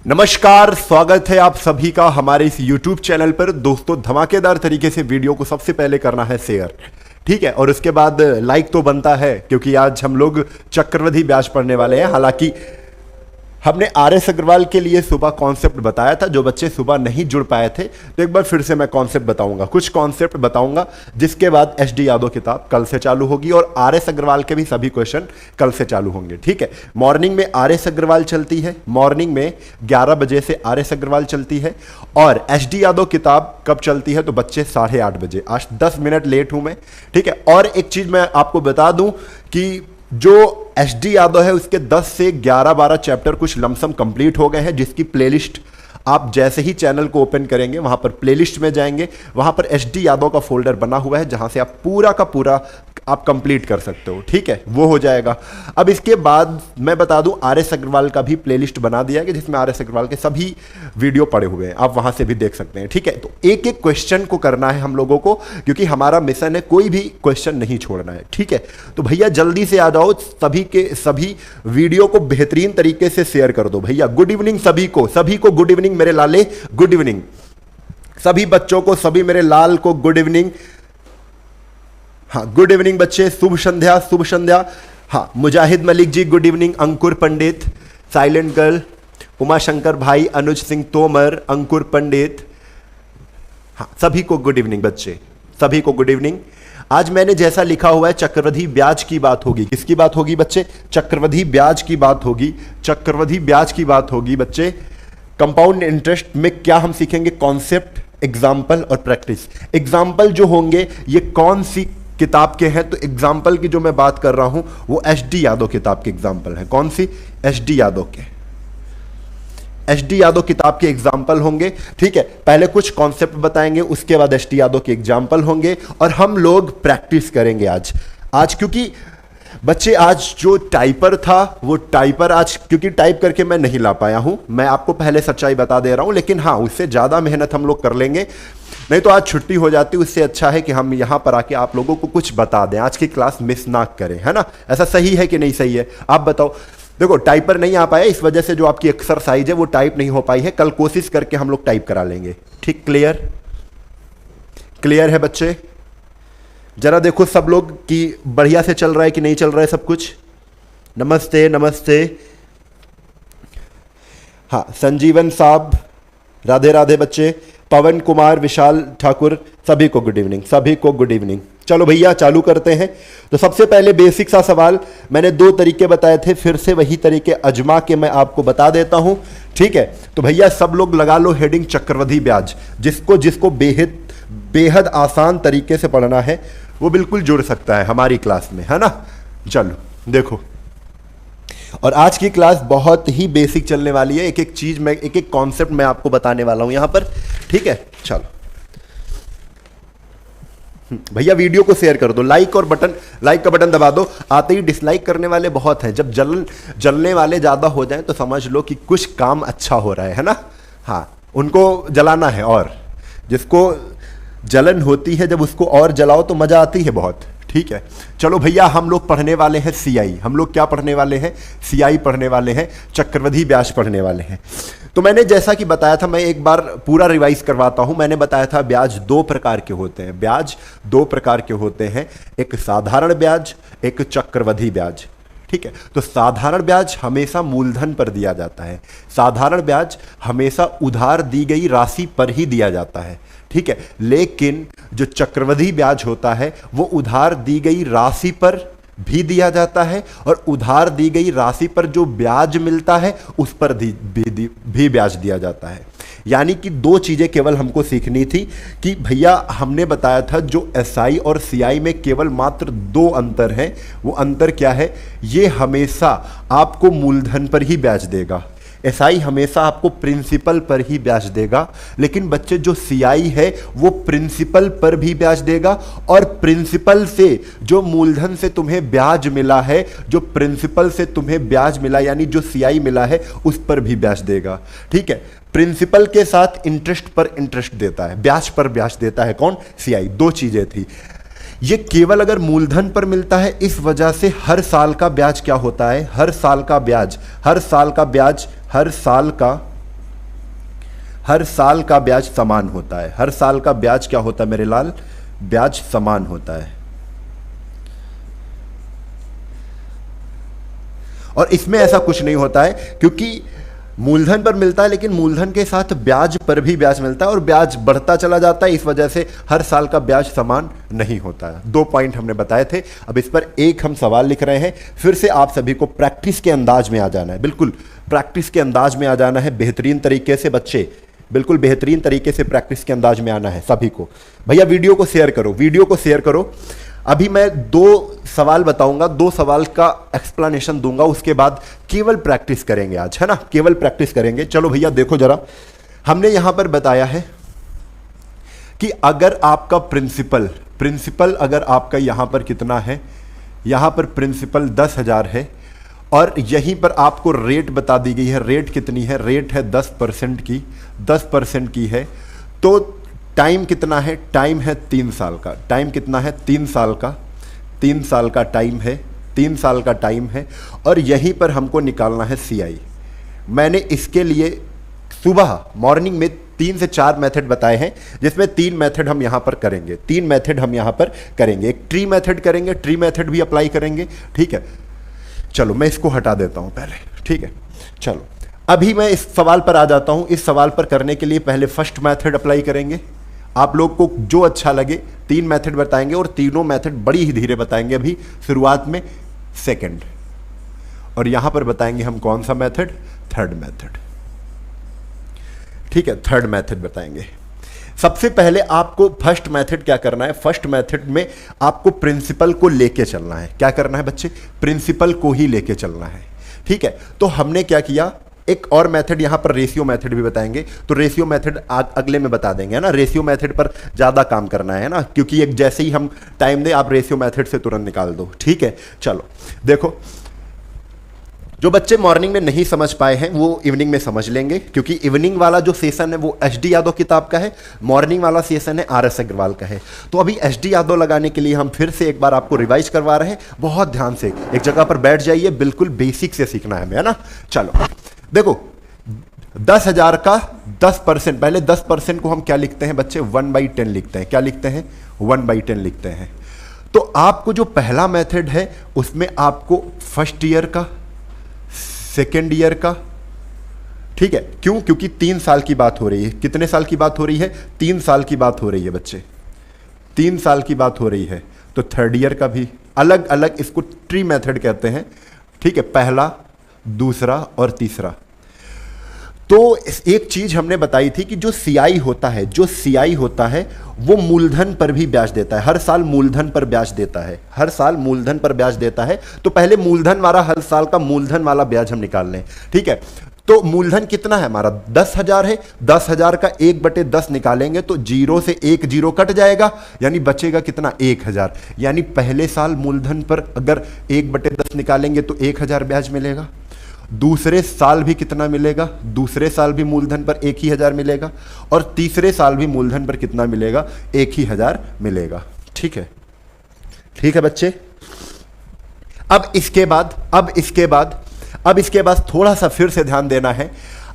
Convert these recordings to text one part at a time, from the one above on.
नमस्कार, स्वागत है आप सभी का हमारे इस YouTube चैनल पर। दोस्तों, धमाकेदार तरीके से वीडियो को सबसे पहले करना है शेयर, ठीक है, और उसके बाद लाइक तो बनता है, क्योंकि आज हम लोग चक्रवृद्धि ब्याज पढ़ने वाले हैं। हालांकि हमने आर.एस. अग्रवाल के लिए सुबह कॉन्सेप्ट बताया था, जो बच्चे सुबह नहीं जुड़ पाए थे, तो एक बार फिर से मैं कॉन्सेप्ट बताऊंगा, कुछ कॉन्सेप्ट बताऊंगा, जिसके बाद एस.डी. यादव किताब कल से चालू होगी और आर.एस. अग्रवाल के भी सभी क्वेश्चन कल से चालू होंगे, ठीक है। मॉर्निंग में आर.एस. अग्रवाल चलती है, मॉर्निंग में 11 बजे से आर.एस. अग्रवाल चलती है, और एस.डी. यादव किताब कब चलती है, तो बच्चे 8:30 बजे। आज 10 मिनट लेट हूं मैं, ठीक है। और एक चीज मैं आपको बता दूं कि जो एस.डी. यादव है, उसके 10 से 11-12 चैप्टर कुछ लमसम कंप्लीट हो गए हैं, जिसकी प्लेलिस्ट आप जैसे ही चैनल को ओपन करेंगे, वहां पर प्लेलिस्ट में जाएंगे, वहां पर एस.डी. यादव का फोल्डर बना हुआ है, जहां से आप पूरा का पूरा आप कंप्लीट कर सकते हो, ठीक है, वो हो जाएगा। अब इसके बाद मैं बता दूं, आर.एस. अग्रवाल का भी प्लेलिस्ट बना दिया है, जिसमें आर.एस. अग्रवाल के सभी वीडियो पड़े हुए हैं, आप वहां से भी देख सकते हैं, ठीक है। तो एक एक क्वेश्चन को करना है हम लोगों को, क्योंकि हमारा मिशन है कोई भी क्वेश्चन नहीं छोड़ना है, ठीक है। तो भैया जल्दी से आ जाओ, सभी के सभी वीडियो को बेहतरीन तरीके से शेयर कर दो भैया। गुड इवनिंग सभी को गुड इवनिंग मेरे लाले, गुड इवनिंग सभी बच्चों को, सभी मेरे लाल को गुड इवनिंग। हाँ, गुड इवनिंग बच्चे, शुभ संध्या, शुभ संध्या। हाँ, मुजाहिद मलिक जी गुड इवनिंग, अंकुर पंडित, साइलेंट गर्ल, उमाशंकर भाई, अनुज सिंह तोमर, अंकुर पंडित, हाँ सभी को गुड इवनिंग बच्चे, सभी को गुड इवनिंग। आज मैंने जैसा लिखा हुआ है, चक्रवृद्धि ब्याज की बात होगी। किसकी बात होगी बच्चे? चक्रवृद्धि ब्याज की बात होगी, चक्रवृद्धि ब्याज की बात होगी बच्चे। कंपाउंड इंटरेस्ट में क्या हम सीखेंगे? कॉन्सेप्ट, एग्जाम्पल और प्रैक्टिस। एग्जाम्पल जो होंगे ये कौन सी किताब के हैं? तो एग्जाम्पल की जो मैं बात कर रहा हूं वो एस.डी. यादव किताब के एग्जाम्पल है। कौन सी? एस.डी. यादव के, एस.डी. यादव किताब के एग्जाम्पल होंगे, ठीक है। पहले कुछ कॉन्सेप्ट बताएंगे, उसके बाद एस.डी. यादव के एग्जाम्पल होंगे, और हम लोग प्रैक्टिस करेंगे आज क्योंकि बच्चे आज जो टाइपर था वो टाइपर आज क्योंकि टाइप करके मैं नहीं ला पाया हूं, मैं आपको पहले सच्चाई बता दे रहा हूं, लेकिन हाँ उससे ज़्यादा मेहनत हम लोग कर लेंगे, नहीं तो आज छुट्टी हो जाती। उससे अच्छा है कि हम यहां पर आके आप लोगों को कुछ बता दें, आज की क्लास मिस ना करें, है ना। ऐसा सही है कि नहीं सही है? आप बताओ। देखो, टाइपर नहीं आ पाया, इस वजह से जो आपकी एक्सरसाइज है वो टाइप नहीं हो पाई है, कल कोशिश करके हम लोग टाइप करा लेंगे, ठीक। क्लियर? क्लियर है बच्चे? जरा देखो सब लोग कि बढ़िया से चल रहा है कि नहीं चल रहा है सब कुछ। नमस्ते नमस्ते। हाँ, संजीवन साहब, राधे राधे बच्चे। पवन कुमार, विशाल ठाकुर, सभी को गुड इवनिंग, सभी को गुड इवनिंग। चलो भैया चालू करते हैं। तो सबसे पहले बेसिक सा सवाल, मैंने 2 तरीके बताए थे, फिर से वही तरीके अजमा के मैं आपको बता देता हूं, ठीक है। तो भैया सब लोग लगा लो हेडिंग चक्रवृद्धि ब्याज। जिसको बेहद आसान तरीके से पढ़ना है वो बिल्कुल जुड़ सकता है हमारी क्लास में, है ना। चलो देखो, और आज की क्लास बहुत ही बेसिक चलने वाली है, एक एक चीज में, एक एक कॉन्सेप्ट मैं आपको बताने वाला हूं यहां पर, ठीक है। चलो भैया वीडियो को शेयर कर दो, लाइक का बटन दबा दो। आते ही डिसलाइक करने वाले बहुत हैं, जब जलने वाले ज्यादा हो जाएं तो समझ लो कि कुछ काम अच्छा हो रहा है ना। हाँ, उनको जलाना है, और जिसको जलन होती है जब उसको और जलाओ तो मजा आती है बहुत, ठीक है। चलो भैया, हम लोग पढ़ने वाले हैं सीआई। हम लोग क्या पढ़ने वाले हैं? सीआई पढ़ने वाले हैं, चक्रवृद्धि ब्याज पढ़ने वाले हैं। तो मैंने जैसा कि बताया था, मैं एक बार पूरा रिवाइज करवाता हूं। मैंने बताया था ब्याज 2 प्रकार के होते हैं, ब्याज 2 प्रकार के होते हैं, एक साधारण ब्याज, एक चक्रवृद्धि ब्याज, ठीक है। तो साधारण ब्याज हमेशा मूलधन पर दिया जाता है, साधारण ब्याज हमेशा उधार दी गई राशि पर ही दिया जाता है, ठीक है। लेकिन जो चक्रवृद्धि ब्याज होता है वो उधार दी गई राशि पर भी दिया जाता है, और उधार दी गई राशि पर जो ब्याज मिलता है उस पर भी ब्याज दिया जाता है। यानी कि 2 चीजें केवल हमको सीखनी थी कि भैया हमने बताया था जो एसआई और सीआई में केवल मात्र 2 अंतर हैं। वो अंतर क्या है? ये हमेशा आपको मूलधन पर ही ब्याज देगा, एसआई हमेशा आपको प्रिंसिपल पर ही ब्याज देगा, लेकिन बच्चे जो सीआई है वो प्रिंसिपल पर भी ब्याज देगा, और प्रिंसिपल से जो मूलधन से तुम्हें ब्याज मिला है, जो प्रिंसिपल से तुम्हें ब्याज मिला यानी जो सीआई मिला है उस पर भी ब्याज देगा, ठीक है। प्रिंसिपल के साथ इंटरेस्ट पर इंटरेस्ट देता है, ब्याज पर ब्याज देता है कौन? सीआई। 2 चीजें थी। ये केवल अगर मूलधन पर मिलता है, इस वजह से हर साल का ब्याज क्या होता है? हर साल का ब्याज हर साल का ब्याज समान होता है। हर साल का ब्याज क्या होता है मेरे लाल? ब्याज समान होता है। और इसमें ऐसा कुछ नहीं होता है, क्योंकि मूलधन पर मिलता है लेकिन मूलधन के साथ ब्याज पर भी ब्याज मिलता है और ब्याज बढ़ता चला जाता है। इस वजह से हर साल का ब्याज समान नहीं होता है। 2 पॉइंट हमने बताए थे। अब इस पर एक हम सवाल लिख रहे हैं। फिर से आप सभी को प्रैक्टिस के अंदाज में आ जाना है, बिल्कुल प्रैक्टिस के अंदाज में आ जाना है, बेहतरीन तरीके से बच्चे, बिल्कुल बेहतरीन तरीके से प्रैक्टिस के अंदाज में आना है सभी को। भैया वीडियो को शेयर करो, वीडियो को शेयर करो। अभी मैं 2 सवाल बताऊंगा, 2 सवाल का एक्सप्लेनेशन दूंगा, उसके बाद केवल प्रैक्टिस करेंगे आज, है ना, केवल प्रैक्टिस करेंगे। चलो भैया देखो जरा, हमने यहां पर बताया है कि अगर आपका प्रिंसिपल अगर आपका यहां पर कितना है, यहां पर प्रिंसिपल 10,000 है और यहीं पर आपको रेट बता दी गई है। रेट कितनी है? रेट है 10% की, 10% की है। तो टाइम कितना है? टाइम है 3 साल का। टाइम कितना है? 3 साल का। 3 साल का टाइम है, 3 साल का टाइम है। और यहीं पर हमको निकालना है सीआई। मैंने इसके लिए सुबह मॉर्निंग में 3 से 4 मेथड बताए हैं, जिसमें 3 मेथड हम यहां पर करेंगे। 3 मेथड हम यहां पर करेंगे। एक ट्री मेथड करेंगे, ट्री मेथड भी अप्लाई करेंगे, ठीक है। चलो मैं इसको हटा देता हूं पहले, ठीक है। चलो अभी मैं इस सवाल पर आ जाता हूं। इस सवाल पर करने के लिए पहले फर्स्ट मेथड अप्लाई करेंगे। आप लोग को जो अच्छा लगे 3 मेथड बताएंगे और तीनों मेथड बड़ी ही धीरे बताएंगे। अभी शुरुआत में सेकंड, और यहां पर बताएंगे हम कौन सा मेथड? थर्ड मेथड, ठीक है, थर्ड मेथड बताएंगे। सबसे पहले आपको फर्स्ट मेथड क्या करना है? फर्स्ट मेथड में आपको प्रिंसिपल को लेके चलना है। क्या करना है बच्चे? प्रिंसिपल को ही लेके चलना है, ठीक है। तो हमने क्या किया, एक और मेथड यहां पर रेशियो मेथड भी बताएंगे। तो रेशियो मेथड अगले में बता देंगे, है ना। रेशियो मेथड पर ज्यादा काम करना है ना, क्योंकि एक जैसे ही हम टाइम दे आप रेशियो मेथड से तुरंत निकाल दो, ठीक है। चलो देखो, जो बच्चे मॉर्निंग में नहीं समझ पाए हैं वो इवनिंग में समझ लेंगे, क्योंकि इवनिंग वाला जो सेशन है वो एच डी यादव किताब का है, मॉर्निंग वाला सेशन है आर एस अग्रवाल का है। तो अभी एच डी यादव लगाने के लिए हम फिर से एक बार आपको रिवाइज करवा रहे हैं। बहुत ध्यान से एक जगह पर बैठ जाइए, बिल्कुल बेसिक से सीखना है, ना। चलो देखो, 10,000 का 10%, पहले 10% को हम क्या लिखते हैं बच्चे? 1/10 लिखते हैं। क्या लिखते हैं? 1/10 लिखते हैं। तो आपको जो पहला मेथड है उसमें आपको फर्स्ट ईयर का, सेकेंड ईयर का, ठीक है। क्यों? क्योंकि 3 साल की बात हो रही है। कितने साल की बात हो रही है? 3 साल की बात हो रही है बच्चे, 3 साल की बात हो रही है। तो थर्ड ईयर का भी अलग अलग, इसको ट्री मेथड कहते हैं, ठीक है। पहला, दूसरा और तीसरा। तो एक चीज हमने बताई थी कि जो सीआई होता है, जो सीआई होता है वो मूलधन पर भी ब्याज देता है। हर साल मूलधन पर ब्याज देता है, हर साल मूलधन पर ब्याज देता है। तो पहले मूलधन वाला, हर साल का मूलधन वाला ब्याज हम निकाल लें, ठीक है। तो मूलधन कितना है हमारा? 10,000 है। 10,000 का 1/10 निकालेंगे तो 0 से 1 0 कट जाएगा, यानी बचेगा कितना? 1,000। यानी पहले साल मूलधन पर अगर 1/10 निकालेंगे तो 1,000 ब्याज मिलेगा। दूसरे साल भी कितना मिलेगा? दूसरे साल भी मूलधन पर 1,000 मिलेगा। और तीसरे साल भी मूलधन पर कितना मिलेगा? 1,000 मिलेगा, ठीक है। ठीक है बच्चे। अब इसके बाद थोड़ा सा फिर से ध्यान देना है।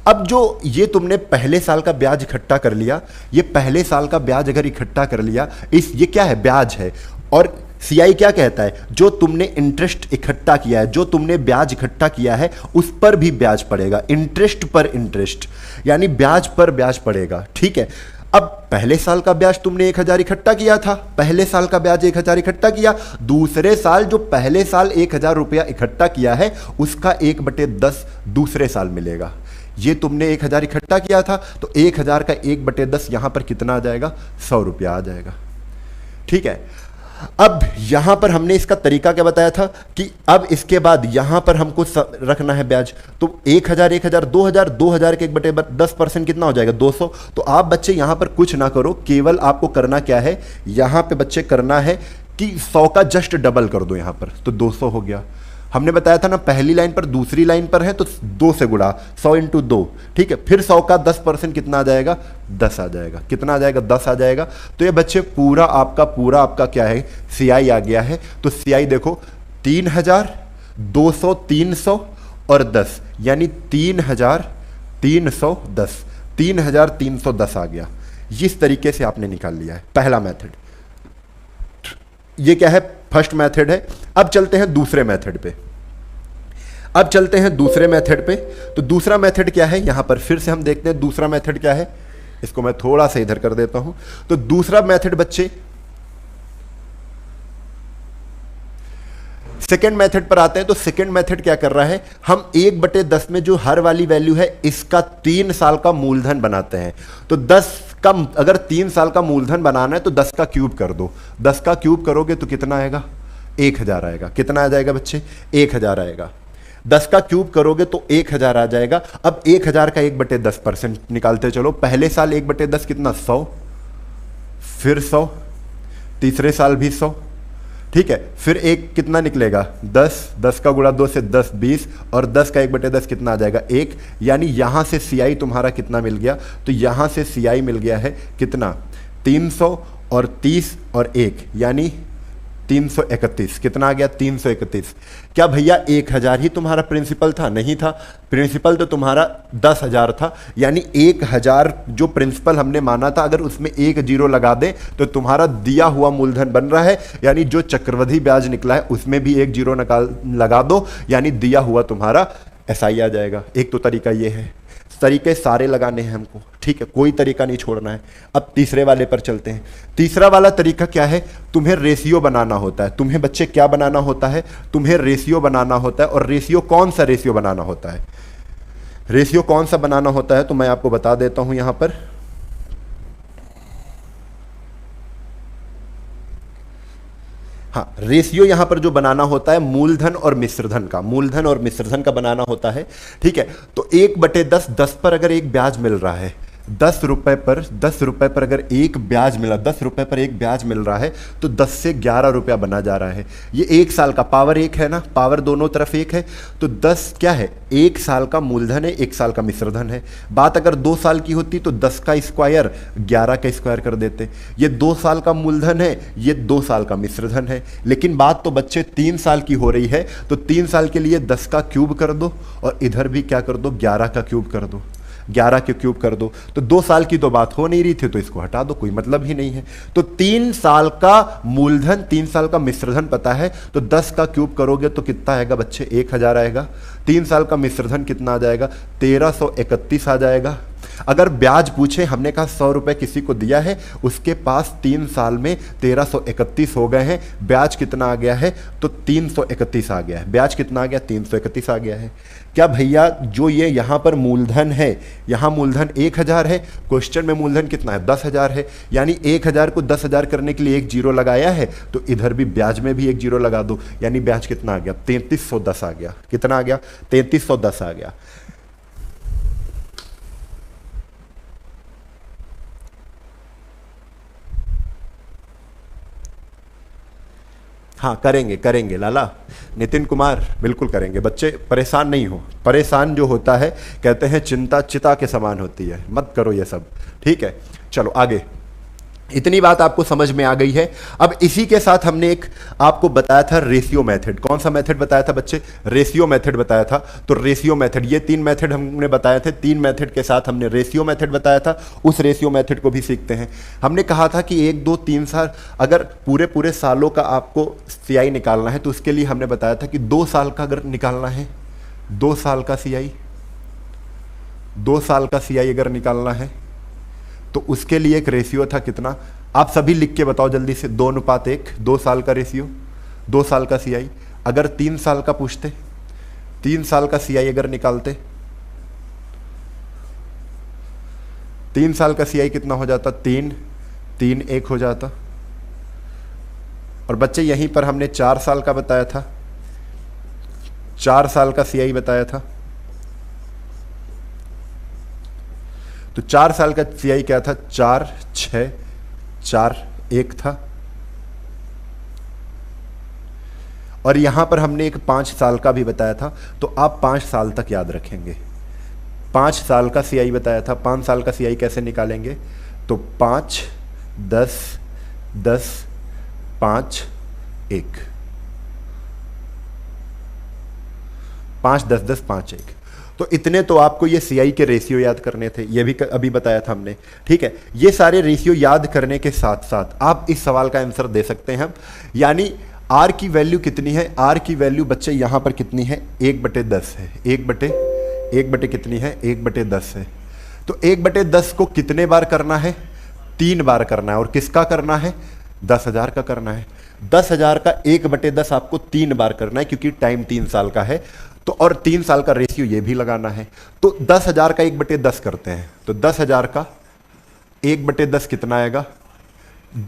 अब जो ये तुमने पहले साल का ब्याज इकट्ठा कर लिया, ये पहले साल का ब्याज अगर इकट्ठा कर लिया, ये क्या है? ब्याज है। और सीआई क्या कहता है? जो तुमने इंटरेस्ट इकट्ठा किया है, जो तुमने ब्याज इकट्ठा किया है, उस पर भी ब्याज पड़ेगा। इंटरेस्ट पर इंटरेस्ट, यानी ब्याज पर ब्याज पड़ेगा, ठीक है। अब पहले साल का ब्याज तुमने 1,000 इकट्ठा किया था, पहले साल का ब्याज 1,000 इकट्ठा किया। दूसरे साल जो पहले साल 1,000 रुपया इकट्ठा किया है उसका 1/10 दूसरे साल मिलेगा। ये तुमने 1,000 इकट्ठा किया था तो 1,000 का 1/10 यहां पर कितना आ जाएगा? 100 रुपया आ जाएगा, ठीक है। अब यहां पर हमने इसका तरीका क्या बताया था कि अब इसके बाद यहां पर हमको रखना है ब्याज। तो 1,000 1,000 2,000 2,000 के 1/10% कितना हो जाएगा? 200। तो आप बच्चे यहां पर कुछ ना करो, केवल आपको करना क्या है, यहां पे बच्चे करना है कि 100 का जस्ट डबल कर दो यहां पर, तो 200 हो गया। हमने बताया था ना, पहली लाइन पर दूसरी लाइन पर है तो 2 से गुणा, 100 × 2, ठीक है। फिर 100 का 10% कितना आ जाएगा? 10 आ जाएगा। कितना आ जाएगा? 10 आ जाएगा। तो ये बच्चे पूरा आपका क्या है? सीआई आ गया है। तो सीआई देखो, 3,000 200 300 और 10, यानी 3,310 3310 आ गया। इस तरीके से आपने निकाल लिया है पहला मेथड। ये क्या है, फर्स्ट मेथड है। अब चलते हैं दूसरे मेथड पे। तो दूसरा मेथड क्या है, यहां पर फिर से हम देखते हैं दूसरा मेथड क्या है। इसको मैं थोड़ा सा इधर कर देता हूं। तो दूसरा मेथड बच्चे, सेकेंड मेथड पर आते हैं। तो सेकेंड मेथड क्या कर रहा है, हम 1/10 में जो हर वाली वैल्यू है इसका 3 साल का मूलधन बनाते हैं। तो 10 का, अगर 3 साल का मूलधन बनाना है तो 10 का क्यूब कर दो। 10 का क्यूब करोगे तो कितना आएगा, 1000 आएगा। कितना आ जाएगा बच्चे, 1000 आएगा। 10 का क्यूब करोगे तो 1000 आ जाएगा। अब 1000 का 1/10% निकालते चलो। पहले साल 1/10 कितना, 100, फिर 100, तीसरे साल भी 100, ठीक है। फिर एक कितना निकलेगा, 10, 10 का गुणा 2 से 10 20, और 10 का 1/10 कितना आ जाएगा, 1। यानी यहां से सीआई तुम्हारा कितना मिल गया, तो यहां से सीआई मिल गया है कितना, 300 और 30 और 1, यानी 331। कितना आ गया, 331। क्या भैया 1000 ही तुम्हारा प्रिंसिपल था, नहीं था। प्रिंसिपल तो तुम्हारा 10,000 था। यानी 1000 जो प्रिंसिपल हमने माना था, अगर उसमें 1 जीरो लगा दें तो तुम्हारा दिया हुआ मूलधन बन रहा है। यानी जो चक्रवृद्धि ब्याज निकला है उसमें भी 1 जीरो लगा दो, यानी दिया हुआ तुम्हारा एसआई आ जाएगा। एक तो तरीका ये है। तरीके सारे लगाने हैं हमको, ठीक है, कोई तरीका नहीं छोड़ना है। अब तीसरे वाले पर चलते हैं। तीसरा वाला तरीका क्या है, तुम्हें रेशियो बनाना होता है। तुम्हें बच्चे क्या बनाना होता है, तुम्हें रेशियो बनाना होता है। और रेशियो कौन सा रेशियो बनाना होता है, रेशियो कौन सा बनाना होता है, तो मैं आपको बता देता हूं यहां पर। हाँ, रेशियो यहां पर जो बनाना होता है मूलधन और मिश्रधन का, मूलधन और मिश्रधन का बनाना होता है, ठीक है। तो 1/10, 10 पर अगर एक ब्याज मिल रहा है, 10 रुपए पर अगर एक ब्याज मिला, 10 रुपए पर एक ब्याज मिल रहा है, तो 10 से 11 रुपया बना जा रहा है। ये 1 साल का, पावर 1 है ना, पावर दोनों तरफ 1 है। तो 10 क्या है, 1 साल का मूलधन है, 1 साल का मिश्रधन है। बात अगर 2 साल की होती तो 10 का स्क्वायर 11 का स्क्वायर कर देते। ये 2 साल का मूलधन है, ये 2 साल का मिश्रधन है। लेकिन बात तो बच्चे 3 साल की हो रही है, तो 3 साल के लिए 10 का क्यूब कर दो, और इधर भी क्या कर दो, 11 का क्यूब कर दो, 11 के क्यूब कर दो। तो 2 साल की तो बात हो नहीं रही थी, तो इसको हटा दो, कोई मतलब ही नहीं है। तो 3 साल का मूलधन, 3 साल का मिश्रधन पता है, तो 10 का क्यूब करोगे तो कितना आएगा बच्चे, 1000 आएगा। 3 साल का मिश्रधन कितना आ जाएगा, 1331 आ जाएगा। अगर ब्याज पूछे, हमने कहा 100 रुपए किसी को दिया है, उसके पास 3 साल में 1331 हो गए हैं, ब्याज कितना आ गया है, तो 331 आ गया है। ब्याज कितना आ गया, 331 आ गया है। क्या भैया जो ये यहाँ पर मूलधन है, यहाँ मूलधन 1000 है, क्वेश्चन में मूलधन कितना है, 10,000 है। यानी 1000 को 10,000 करने के लिए 1 जीरो लगाया है, तो इधर भी ब्याज में भी 1 जीरो लगा दो, यानी ब्याज कितना आ गया, 3310 आ गया। कितना आ गया, 3310 आ गया। हाँ, करेंगे लाला, नितिन कुमार, बिल्कुल करेंगे। बच्चे परेशान नहीं हो, परेशान जो होता है कहते हैं चिंता चिता के समान होती है, मत करो ये सब, ठीक है। चलो आगे, इतनी बात आपको समझ में आ गई है। अब इसी के साथ हमने एक आपको बताया था रेशियो मेथड। कौन सा मेथड बताया था बच्चे, रेशियो मेथड बताया था। तो रेशियो मेथड, ये 3 मेथड हमने बताए थे, 3 मेथड के साथ हमने रेशियो मेथड बताया था। उस रेशियो मेथड को भी सीखते हैं। हमने कहा था कि 1 2 3 साल, अगर पूरे सालों का आपको सीआई निकालना है, तो उसके लिए हमने बताया था कि 2 साल का अगर निकालना है, 2 साल का सीआई, 2 साल का सीआई अगर निकालना है, तो उसके लिए एक रेशियो था कितना, आप सभी लिख के बताओ जल्दी से, 2:1, 2 साल का रेशियो, 2 साल का सीआई। अगर 3 साल का पूछते, 3 साल का सीआई अगर निकालते, 3 साल का सीआई कितना हो जाता, 3 3 1 हो जाता। और बच्चे यहीं पर हमने 4 साल का बताया था, 4 साल का सीआई बताया था। तो 4 साल का सीआई क्या था, 4 6 4 1 था। और यहां पर हमने एक 5 साल का भी बताया था, तो आप 5 साल तक याद रखेंगे। 5 साल का सीआई बताया था, 5 साल का सीआई कैसे निकालेंगे, तो 5 10 10 5 1, 5 10 10 5 1। तो इतने तो आपको ये सीआई के रेशियो याद करने थे, ये भी अभी बताया था हमने। ठीक है, ये सारे रेशियो याद करने के साथ साथ आप इस सवाल का आंसर दे सकते हैं हम, यानी आर की वैल्यू कितनी है, आर की वैल्यू बच्चे यहां पर कितनी है, 1/10 है, 1 बटे कितनी है, 1/10 है। तो 1/10 को कितने बार करना है, 3 बार करना है, और किसका करना है, 10,000 का करना है। 10,000 का 1/10 आपको 3 बार करना है, क्योंकि टाइम 3 साल का है, तो और 3 साल का रेशियो ये भी लगाना है। तो 10,000 का 1/10 करते हैं, तो 10,000 का 1/10 कितना आएगा,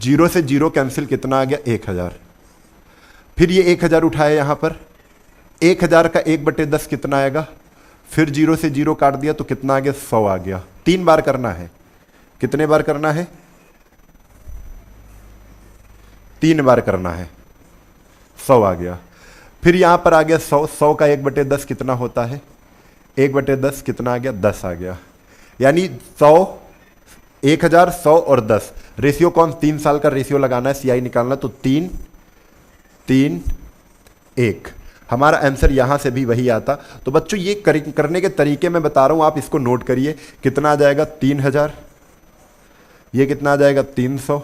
0 से 0 कैंसिल, कितना आ गया, 1,000। फिर ये 1,000 उठाया यहां पर, 1,000 का 1/10 कितना आएगा, फिर 0 से 0 काट दिया तो कितना आ गया, 100 आ गया। 3 बार करना है, कितने बार करना है, 3 बार करना है, 100 आ गया। फिर यहां पर आ गया 100, 100 का 1/10 कितना होता है, 1/10 कितना आ गया, 10 आ गया। यानी 100, 1,000, 100 और 10, रेशियो कौन, 3 साल का रेशियो लगाना है, सीआई निकालना, तो 3, 3, 1। हमारा आंसर यहां से भी वही आता। तो बच्चों ये करने के तरीके मैं बता रहा हूं, आप इसको नोट करिए। कितना आ जाएगा, 3,000, ये कितना आ जाएगा, 300,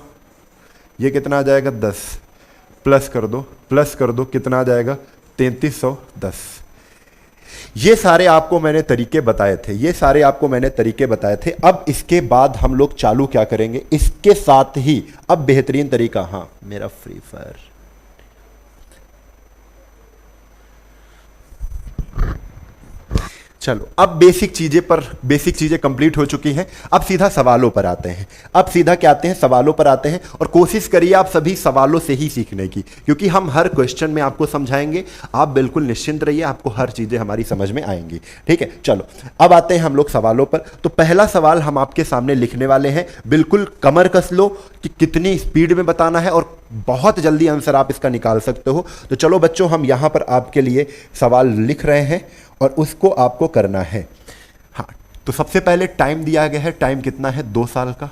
ये कितना आ जाएगा, 10, प्लस कर दो, प्लस कर दो, कितना आ जाएगा, 3,310। ये सारे आपको मैंने तरीके बताए थे, ये सारे आपको मैंने तरीके बताए थे। अब इसके बाद हम लोग चालू क्या करेंगे, इसके साथ ही अब बेहतरीन तरीका, हाँ मेरा फ्री फायर, चलो अब बेसिक चीजें कंप्लीट हो चुकी हैं। अब सीधा सवालों पर आते हैं, अब सीधा क्या आते हैं, सवालों पर आते हैं। और कोशिश करिए आप सभी सवालों से ही सीखने की, क्योंकि हम हर क्वेश्चन में आपको समझाएंगे। आप बिल्कुल निश्चिंत रहिए, आपको हर चीजें हमारी समझ में आएंगी। ठीक है, चलो अब आते हैं हम लोग सवालों पर। तो पहला सवाल हम आपके सामने लिखने वाले हैं, बिल्कुल कमर कस लो कि कितनी स्पीड में बताना है, और बहुत जल्दी आंसर आप इसका निकाल सकते हो। तो चलो बच्चों, हम यहां पर आपके लिए सवाल लिख रहे हैं और उसको आपको करना है। हाँ, तो सबसे पहले टाइम दिया गया है, टाइम कितना है, 2 साल का।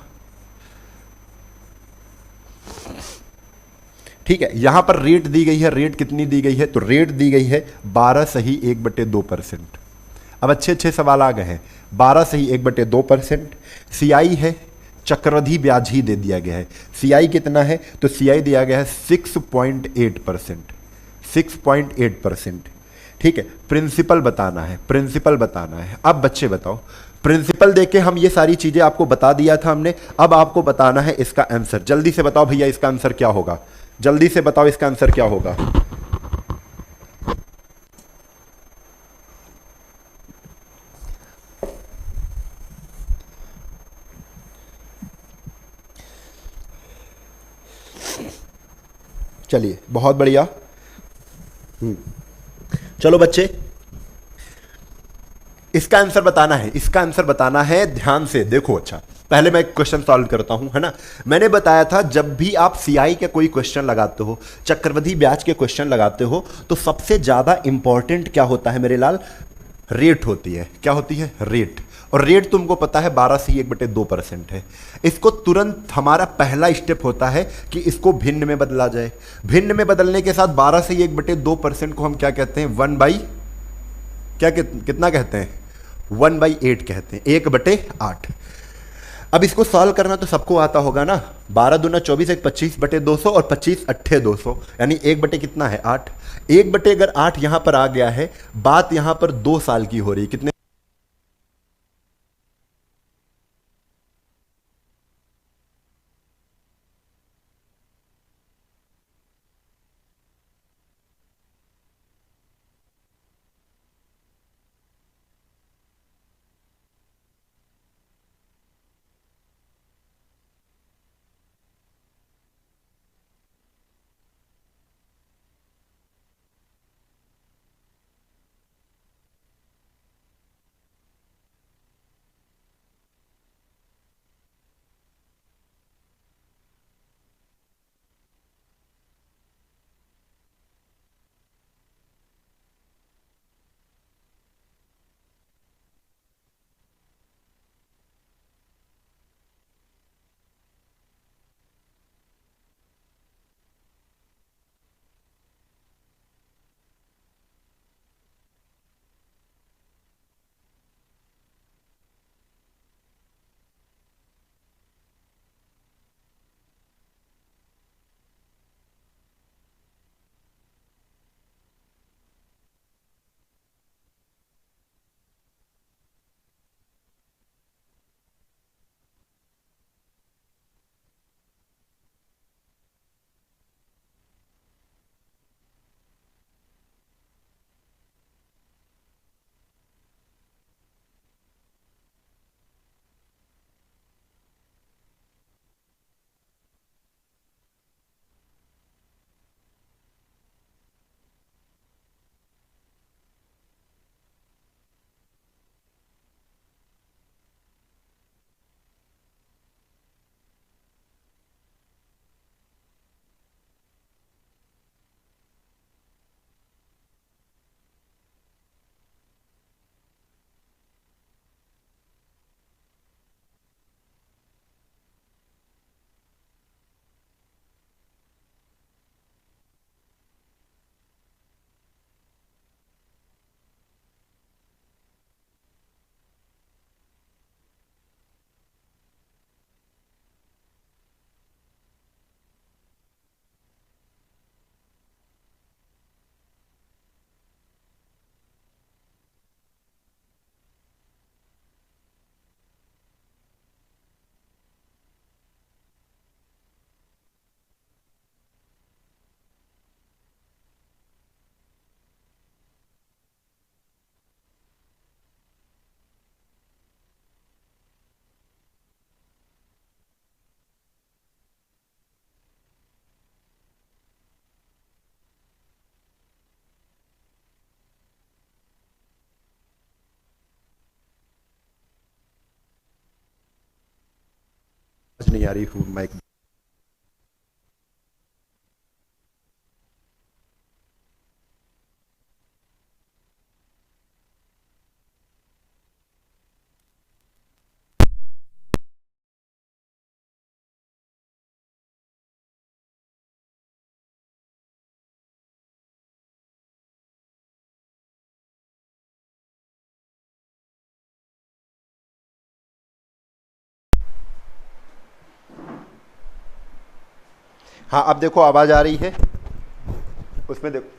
ठीक है, यहां पर रेट दी गई है, रेट कितनी दी गई है, तो रेट दी गई है 12 सही 1/2%। अब अच्छे अच्छे सवाल आ गए हैं, 12 सही 1/2%। सीआई है, चक्रवृद्धि ब्याज ही दे दिया गया है। सीआई कितना है, तो सीआई दिया गया है 6.8%, 6.8%। ठीक है, प्रिंसिपल बताना है, प्रिंसिपल बताना है। अब बच्चे बताओ, प्रिंसिपल देके हम ये सारी चीजें आपको बता दिया था हमने, अब आपको बताना है इसका आंसर। जल्दी से बताओ भैया, इसका आंसर क्या होगा, जल्दी से बताओ इसका आंसर क्या होगा। चलिए, बहुत बढ़िया। चलो बच्चे, इसका आंसर बताना है, इसका आंसर बताना है, ध्यान से देखो। अच्छा, पहले मैं एक क्वेश्चन सॉल्व करता हूं, है ना। मैंने बताया था जब भी आप सीआई के कोई क्वेश्चन लगाते हो, चक्रवृद्धि ब्याज के क्वेश्चन लगाते हो, तो सबसे ज्यादा इंपॉर्टेंट क्या होता है मेरे लाल, रेट होती है। क्या होती है, रेट। और रेट तुमको पता है 12 से 1/2% है। इसको तुरंत हमारा पहला स्टेप होता है कि इसको भिन्न में बदला जाए। भिन्न में बदलने के साथ 12 से 1/2% को हम क्या कहते हैं, 1/, क्या कितना कहते हैं, 1/8 कहते हैं, 1/8। अब इसको सॉल्व करना तो सबको आता होगा ना। 12 दूना 24, 25/200 और 25/8 यानी 1 बटे कितना है, 8। 1 बटे अगर 8 यहां पर आ गया है, बात यहां पर 2 साल की हो रही है। कितने, नहीं आ रही माइक। हाँ अब देखो आवाज आ रही है, उसमें देखो।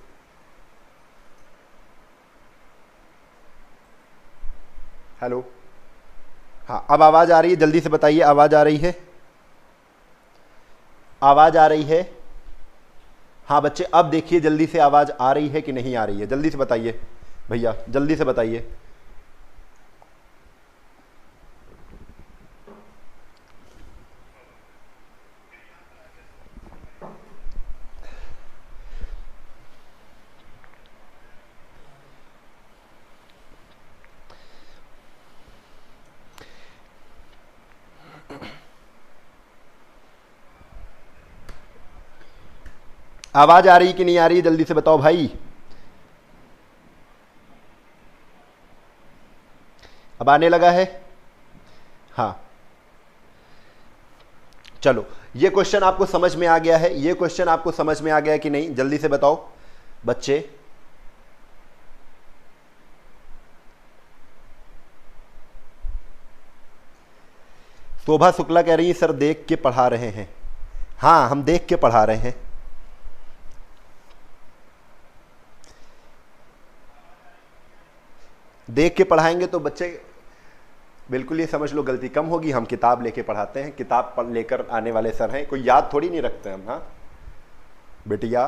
हेलो, हाँ अब आवाज आ रही है, जल्दी से बताइए आवाज आ रही है, आवाज आ रही है। हाँ बच्चे अब देखिए जल्दी से आवाज आ रही है कि नहीं आ रही है, जल्दी से बताइए भैया, जल्दी से बताइए। आवाज आ रही कि नहीं आ रही है, जल्दी से बताओ भाई। अब आने लगा है। हाँ चलो, ये क्वेश्चन आपको समझ में आ गया है, ये क्वेश्चन आपको समझ में आ गया है कि नहीं, जल्दी से बताओ बच्चे। शोभा शुक्ला कह रही है सर देख के पढ़ा रहे हैं। हाँ हम देख के पढ़ा रहे हैं। देख के पढ़ाएंगे तो बच्चे बिल्कुल ये समझ लो गलती कम होगी। हम किताब लेके पढ़ाते हैं, किताब लेकर आने वाले सर हैं, कोई याद थोड़ी नहीं रखते हम। हाँ बेटिया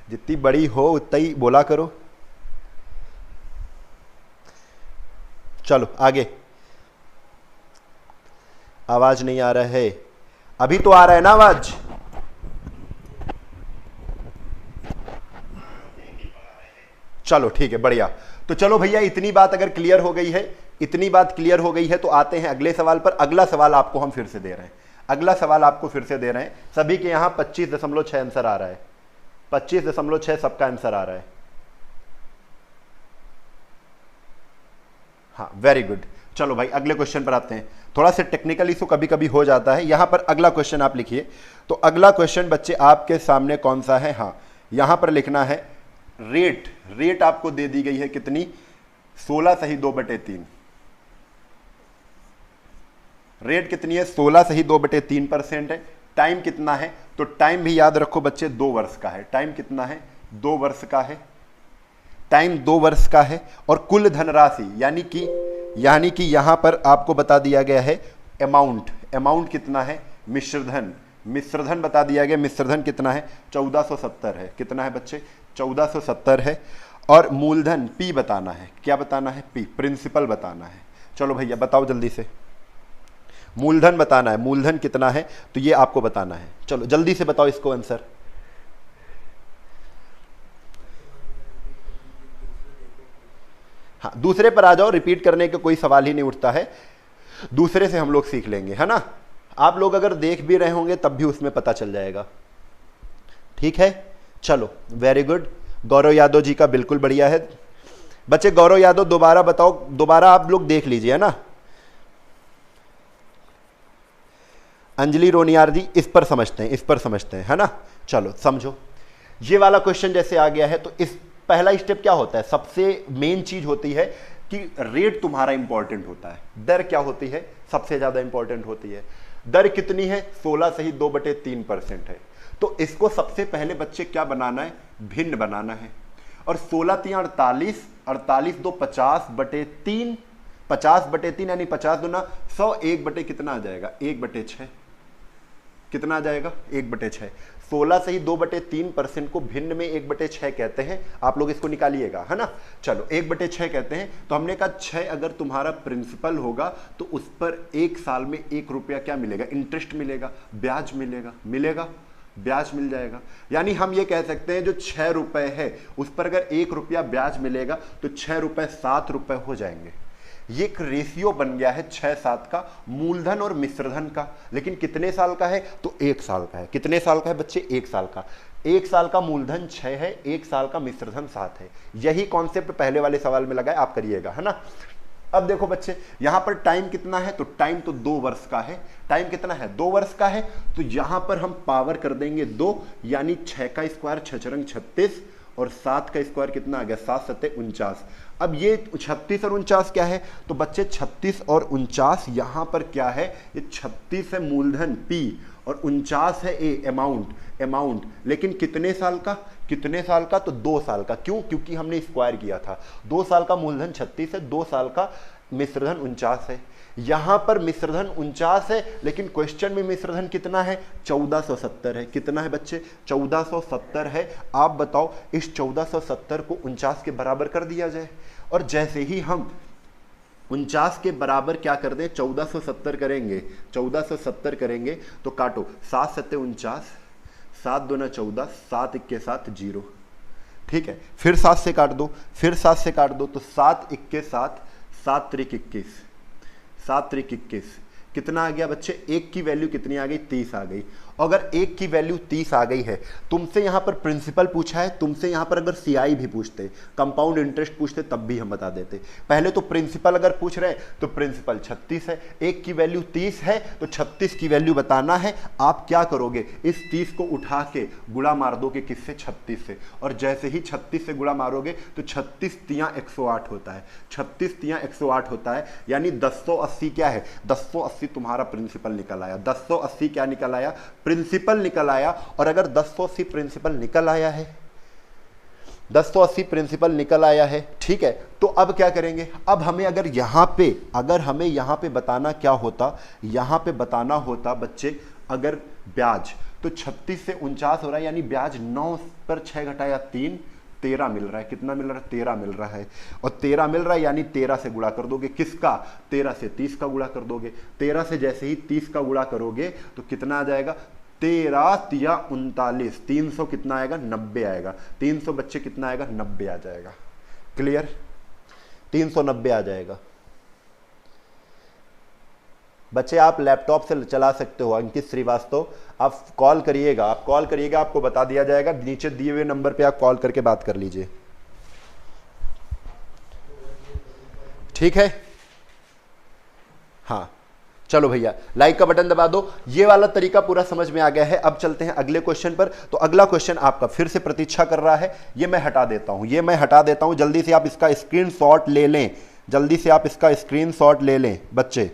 जितनी बड़ी हो उतना ही बोला करो। चलो आगे। आवाज नहीं आ रहा है, अभी तो आ रहा है ना आवाज। चलो ठीक है बढ़िया। तो चलो भैया इतनी बात अगर क्लियर हो गई है, इतनी बात क्लियर हो गई है तो आते हैं अगले सवाल पर। अगला सवाल आपको हम फिर से दे रहे हैं, अगला सवाल आपको फिर से दे रहे हैं। सभी के यहां 25.6 आंसर आ रहा है, 25.6 सबका आंसर आ रहा है। हाँ वेरी गुड। चलो भाई अगले क्वेश्चन पर आते हैं। थोड़ा सा टेक्निकल इशू कभी कभी हो जाता है। यहां पर अगला क्वेश्चन आप लिखिए। तो अगला क्वेश्चन बच्चे आपके सामने कौन सा है? हाँ यहां पर लिखना है रेट। रेट आपको दे दी गई है कितनी? 16 सही 2/3। रेट कितनी है? 16 सही 2/3% है। टाइम कितना है? तो टाइम भी याद रखो बच्चे 2 वर्ष का है। टाइम कितना है? 2 वर्ष का है। टाइम 2 वर्ष का है। और कुल धनराशि यानी कि यहां पर आपको बता दिया गया है अमाउंट। अमाउंट कितना है? मिश्रधन बता दिया गया। मिश्रधन कितना है? 1470 है। कितना है बच्चे? 1470 है। और मूलधन पी बताना है। क्या बताना है? पी, प्रिंसिपल बताना है। चलो भैया बताओ जल्दी से। मूलधन बताना है। मूलधन कितना है तो ये आपको बताना है। चलो जल्दी से बताओ इसको आंसर। हाँ दूसरे पर आ जाओ, रिपीट करने का कोई सवाल ही नहीं उठता है। दूसरे से हम लोग सीख लेंगे, है ना। आप लोग अगर देख भी रहे होंगे तब भी उसमें पता चल जाएगा। ठीक है चलो वेरी गुड। गौरव यादव जी का बिल्कुल बढ़िया है बच्चे। गौरव यादव दोबारा बताओ, दोबारा आप लोग देख लीजिए, है ना। अंजलि रोनियार जी इस पर समझते हैं, इस पर समझते हैं, है ना। चलो समझो, ये वाला क्वेश्चन जैसे आ गया है तो इस पहला स्टेप क्या होता है? सबसे मेन चीज होती है कि रेट तुम्हारा इंपॉर्टेंट होता है। दर क्या होती है? सबसे ज्यादा इंपॉर्टेंट होती है। दर कितनी है? 16 सही 2/3% है। तो इसको सबसे पहले बच्चे क्या बनाना है? भिन्न बनाना है। और 16 3 48, 48 2 50/3, 50/3 यानी 50 दूना 100, 1 कितना आ जाएगा? 1/6। कितना आ जाएगा? 1/6। 16 से ही 2/3% को भिन्न में 1/6 कहते हैं। आप लोग इसको निकालिएगा, है ना। चलो 1/6 कहते हैं। तो हमने कहा 6 अगर तुम्हारा प्रिंसिपल होगा तो उस पर 1 साल में 1 रुपया क्या मिलेगा? इंटरेस्ट मिलेगा, ब्याज मिलेगा, ब्याज मिल जाएगा। यानी हम ये कह सकते हैं जो 6 रुपए है उस पर अगर 1 रुपया ब्याज मिलेगा तो 6 रुपए 7 रुपए हो जाएंगे। ये एक रेशियो बन गया है 6-7 का, मूलधन और मिश्रधन का। लेकिन कितने साल का है? तो 1 साल का है। कितने साल का है बच्चे? 1 साल का। 1 साल का मूलधन 6 है, 1 साल का मिश्रधन 7 है। यही कॉन्सेप्ट पहले वाले सवाल में लगा है, आप करिएगा, है ना। अब देखो बच्चे, यहां पर टाइम कितना है? तो टाइम तो 2 वर्ष का है। टाइम कितना है? 2 वर्ष का है। तो यहां पर हम पावर कर देंगे 2, यानी 6 का स्क्वायर 6 चरंग 36 और 7 का स्क्वायर कितना आ गया? 7 सत्ते 49। अब ये 36 और 49 क्या है? तो बच्चे 36 और 49 यहां पर क्या है? ये 36 है मूलधन P और 49 है ए अमाउंट। लेकिन कितने साल का? कितने साल का? तो 2 साल का। क्यों? क्योंकि हमने स्क्वायर किया था। 2 साल का मूलधन 36 है, 2 साल का मिश्रधन 49 है। यहां पर मिश्रधन 49 है, लेकिन क्वेश्चन में मिश्रधन कितना है? 1470 है। कितना है बच्चे? 1470 है। आप बताओ, इस 1470 को 49 के बराबर कर दिया जाए, और जैसे ही हम 49 के बराबर क्या कर दें? 1470 करेंगे। 1470 करेंगे तो काटो, 7 सत्ते 49, 7 दूना 14, 7 इक्के 7 0। ठीक है, फिर 7 से काट दो, फिर 7 से काट दो, तो 7 इक्के 7, 7 त्रिक 21, 7 त्रिक 21। कितना आ गया बच्चे? 1 की वैल्यू कितनी आ गई? 30 आ गई। अगर 1 की वैल्यू 30 आ गई है, तुमसे यहां पर प्रिंसिपल पूछा है, तुमसे यहां पर अगर सीआई भी पूछते, कंपाउंड इंटरेस्ट पूछते, तब भी हम बता देते। पहले तो प्रिंसिपल अगर पूछ रहे हैं तो प्रिंसिपल 36 है, 1 की वैल्यू 30 है, तो 36 की वैल्यू बताना है। आप क्या करोगे? इस 30 को उठा के गुणा मार दोगे किससे? 36 से। और जैसे ही 36 से गुणा मारोगे तो 36 तियां 108 होता है। 36 तियां 108 होता है, यानी 1080 क्या है? 1080 तुम्हारा प्रिंसिपल निकल आया। 1080 क्या निकल आया? प्रिंसिपल निकल आया। और अगर 1080 प्रिंसिपल निकल आया है, 1080 प्रिंसिपल निकल आया है, ठीक है, तो अब क्या करेंगे? अब हमें अगर हमें यहां पे बताना क्या होता? यहां पे बताना होता बच्चे, अगर ब्याज, तो 36 से 49 हो रहा है, यानी ब्याज 9 पर 6 घटाया 3, 13 मिल रहा है। कितना मिल रहा है? 13 मिल रहा है। और 13 मिल रहा है, यानी 13 से गुणा कर दोगे। किसका? 13 से 30 का गुणा कर दोगे। 13 से जैसे ही 30 का गुणा करोगे तो कितना आ जाएगा? 13 तिया 39, 300 कितना आएगा? 90 आएगा। 300 बच्चे कितना आएगा? 90 आ जाएगा। क्लियर? 390 आ जाएगा। बच्चे आप लैपटॉप से चला सकते हो। अंकित श्रीवास्तव, आप कॉल करिएगा, आपको बता दिया जाएगा। नीचे दिए हुए नंबर पे आप कॉल करके बात कर लीजिए, ठीक है? हाँ, चलो भैया लाइक का बटन दबा दो। ये वाला तरीका पूरा समझ में आ गया है। अब चलते हैं अगले क्वेश्चन पर। तो अगला क्वेश्चन आपका फिर से प्रतीक्षा कर रहा है, ये मैं हटा देता हूं, जल्दी से आप इसका स्क्रीनशॉट ले लें, बच्चे,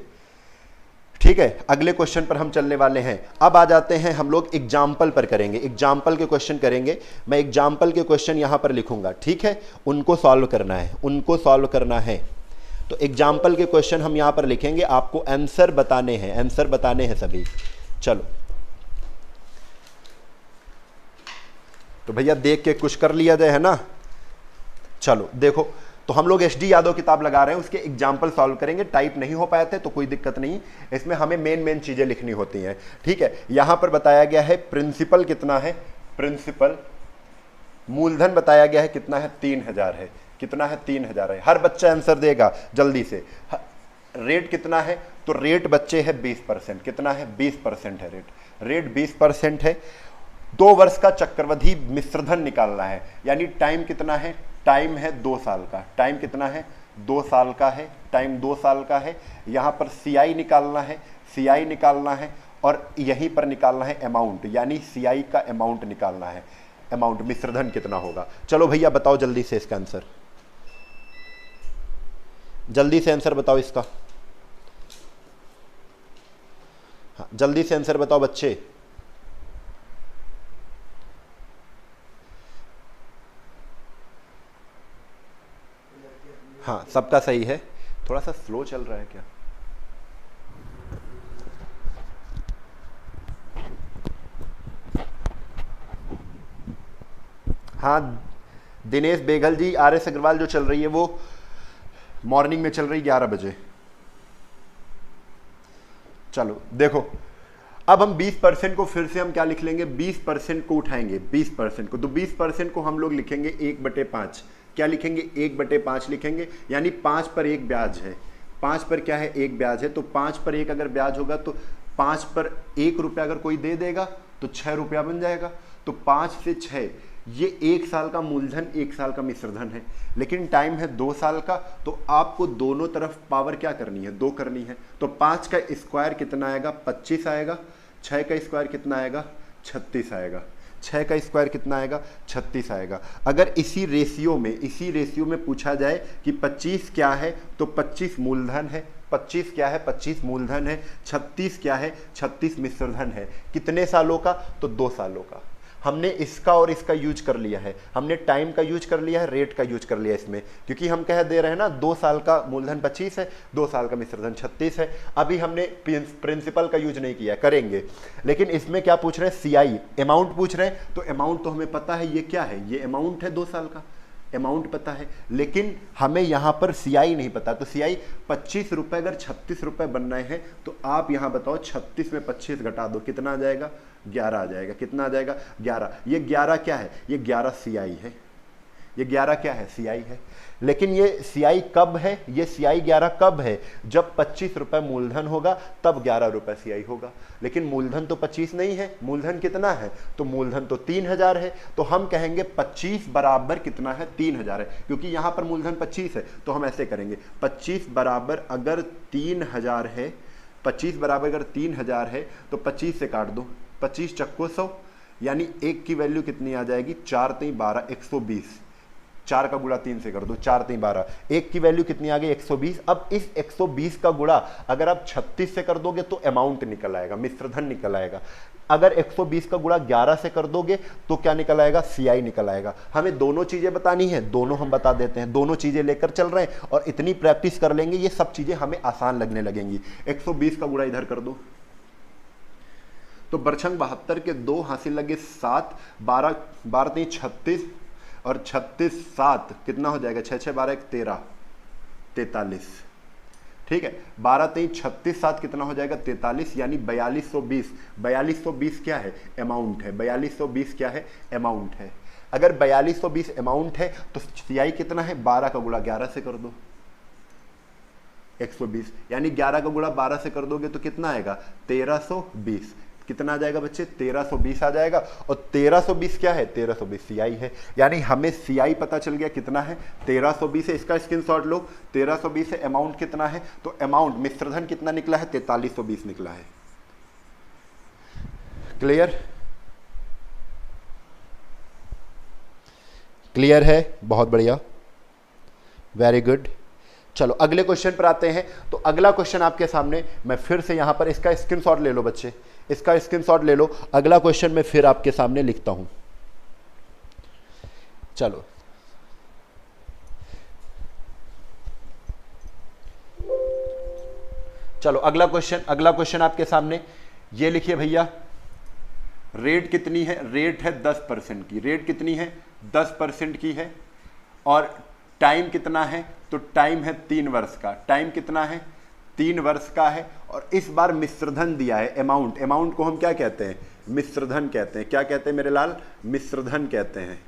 ठीक है? अगले क्वेश्चन पर हम चलने वाले हैं। अब आ जाते हैं हम लोग एग्जाम्पल पर करेंगे, एग्जाम्पल के क्वेश्चन करेंगे। मैं एग्जाम्पल के क्वेश्चन यहां पर लिखूंगा, ठीक है? उनको सॉल्व करना है, तो एग्जाम्पल के क्वेश्चन हम यहां पर लिखेंगे, आपको आंसर बताने हैं सभी। चलो, तो भैया देख के कुछ कर लिया जाए, है ना? चलो देखो, तो हम लोग एचडी यादव किताब लगा रहे हैं, उसके एग्जाम्पल सॉल्व करेंगे। टाइप नहीं हो पाए थे तो कोई दिक्कत नहीं, इसमें हमें मेन चीजें लिखनी होती हैं, ठीक है? यहां पर बताया गया है प्रिंसिपल कितना है? प्रिंसिपल मूलधन बताया गया है कितना है? 3000 है। कितना है? 3000 है। हर बच्चा आंसर देगा जल्दी से। रेट कितना है? तो रेट बच्चे है 20%। कितना है? 20% है रेट 20% है। 2 वर्ष का चक्रवृद्धि मिश्रधन निकालना है, यानी टाइम कितना है? टाइम है 2 साल का। टाइम कितना है? 2 साल का है। टाइम 2 साल का है। यहां पर सीआई निकालना है, और यहीं पर निकालना है अमाउंट, यानी सीआई का अमाउंट निकालना है। अमाउंट मिश्रधन कितना होगा? चलो भैया बताओ जल्दी से इसका आंसर, जल्दी से आंसर बताओ इसका। हाँ, जल्दी से आंसर बताओ बच्चे। हाँ, सबका सही है। थोड़ा सा स्लो चल रहा है क्या? हाँ, दिनेश बेगल जी, आरएस अग्रवाल जो चल रही है वो मॉर्निंग में चल रही 11 बजे। चलो देखो, अब हम 20% को फिर से हम क्या लिख लेंगे? 20% को उठाएंगे, 20% को, तो 20% को हम लोग लिखेंगे 1/5। क्या लिखेंगे? 1/5 लिखेंगे, यानी 5 पर 1 ब्याज है। 5 पर क्या है, 1 ब्याज है, तो 5 पर 1 अगर ब्याज होगा तो 5 पर 1 रुपया अगर कोई दे देगा तो 6 रुपया बन जाएगा। तो 5 से 6 ये 1 साल का मूलधन, 1 साल का मिश्रधन है, लेकिन टाइम है 2 साल का। तो आपको दोनों तरफ पावर क्या करनी है, 2 करनी है। तो 5 का स्क्वायर कितना आएगा, 25 आएगा। 6 का स्क्वायर कितना आएगा, 36 आएगा। 6 का स्क्वायर कितना आएगा, 36 आएगा। अगर इसी रेशियो में पूछा जाए कि 25 क्या है, तो 25 मूलधन है। 25 क्या है, 25 मूलधन है। 36 क्या है, 36 मिश्रधन है। कितने सालों का, तो 2 सालों का। हमने इसका और इसका यूज कर लिया है, हमने टाइम का यूज कर लिया है, रेट का यूज कर लिया है इसमें, क्योंकि हम कह दे रहे हैं ना 2 साल का मूलधन 25 है, 2 साल का मिश्रधन 36 है। अभी हमने प्रिंसिपल का यूज नहीं किया, करेंगे। लेकिन इसमें क्या पूछ रहे हैं, सीआई अमाउंट पूछ रहे हैं। तो अमाउंट तो हमें पता है ये क्या है, ये अमाउंट है 2 साल का, अमाउंट पता है, लेकिन हमें यहाँ पर सीआई नहीं पता। तो सीआई 25 रुपये अगर 36 रुपये बन रहे हैं, तो आप यहाँ बताओ 36 में 25 घटा दो, कितना आ जाएगा, 11 आ जाएगा। कितना आ जाएगा, 11। ये 11 क्या है, ये 11 सीआई है। ये 11 क्या है, सीआई है। लेकिन ये सीआई कब है, ये सीआई 11 कब है, जब 25 रुपये मूलधन होगा तब 11 रुपये सीआई होगा। लेकिन मूलधन तो 25 नहीं है, मूलधन कितना है, तो मूलधन तो 3000 है। तो हम कहेंगे 25 बराबर कितना है, 3000 है, क्योंकि यहाँ पर मूलधन 25 है। तो हम ऐसे करेंगे, 25 बराबर अगर 3000 है, 25 बराबर अगर 3000 है, तो 25 से काट दो, 25 चक्को 100, यानी 1 की वैल्यू कितनी आ जाएगी, 4 3 12, 120। 4 का गुणा 3 से कर दो, 4 3 12, 1 की वैल्यू कितनी आ गई, 120। अब इस 120 का गुणा अगर आप 36 से कर दोगे तो अमाउंट निकल आएगा, मिश्रधन निकल आएगा। अगर 120 का गुणा 11 से कर दोगे तो क्या निकल आएगा, सीआई निकल आएगा। हमें दोनों चीजें बतानी है, दोनों हम बता देते हैं, दोनों चीजें लेकर चल रहे हैं, और इतनी प्रैक्टिस कर लेंगे ये सब चीजें हमें आसान लगने लगेंगी। 120 का गुणा इधर कर दो, तो बरछंग 72 के 2 हासिल लगे 7, 12 12 3 36, और 36 7 कितना हो जाएगा, 6 6 12 1 13, 43। ठीक है, 12 3 36 7 कितना हो जाएगा, 43, यानी 4220। 4220 क्या है, अमाउंट है। 4220 क्या है, अमाउंट है। अगर 4220 अमाउंट है तो सीआई कितना है, 12 का गुणा 11 से कर दो, 120, यानी 11 का गुणा 12 से कर दोगे तो कितना आएगा, 1320। कितना आ जाएगा बच्चे, 1320 आ जाएगा। और 1320 क्या है, 1320 सीआई है। यानी हमें सीआई पता चल गया कितना है, 1320 है। इसका स्क्रीनशॉट लो, 1320 है। अमाउंट कितना है, तो अमाउंट मिश्रधन कितना निकला है, 4320 निकला है। क्लियर, क्लियर है, बहुत बढ़िया, वेरी गुड। चलो अगले क्वेश्चन पर आते हैं। तो अगला क्वेश्चन आपके सामने, मैं फिर से यहां पर इसका स्क्रीनशॉट ले लो बच्चे, इसका स्क्रीनशॉट ले लो। अगला क्वेश्चन मैं फिर आपके सामने लिखता हूं। चलो चलो अगला क्वेश्चन आपके सामने ये लिखिए भैया। रेट कितनी है, रेट है 10% की। रेट कितनी है, 10% की है। और टाइम कितना है, तो टाइम है 3 वर्ष का। टाइम कितना है, 3 वर्ष का है। और इस बार मिश्रधन दिया है, अमाउंट। अमाउंट को हम क्या कहते हैं, मिश्रधन कहते हैं। क्या कहते हैं मेरे लाल, मिश्रधन कहते हैं,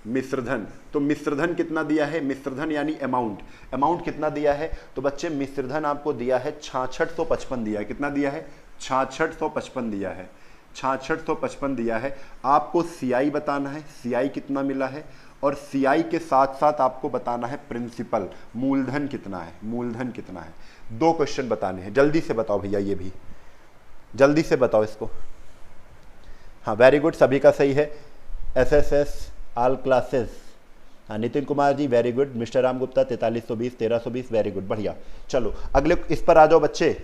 मिश्रधन। तो मिश्रधन कितना दिया है, मिश्रधन यानी अमाउंट। अमाउंट कितना दिया है, तो बच्चे मिश्रधन आपको दिया है 6655 दिया है। कितना दिया है, 6655 दिया है। 6655 दिया है। आपको सीआई बताना है, सीआई कितना मिला है, और सीआई के साथ साथ आपको बताना है प्रिंसिपल, मूलधन कितना है, मूलधन कितना है। 2 क्वेश्चन बताने हैं, जल्दी से बताओ भैया, ये भी जल्दी से बताओ इसको। हाँ वेरी गुड, सभी का सही है। एसएसएस ऑल क्लासेस, हाँ Nitin Kumar ji very good. Mister Ram Gupta 4320 1320 very good, बढ़िया। चलो अगले इस पर आ जाओ बच्चे,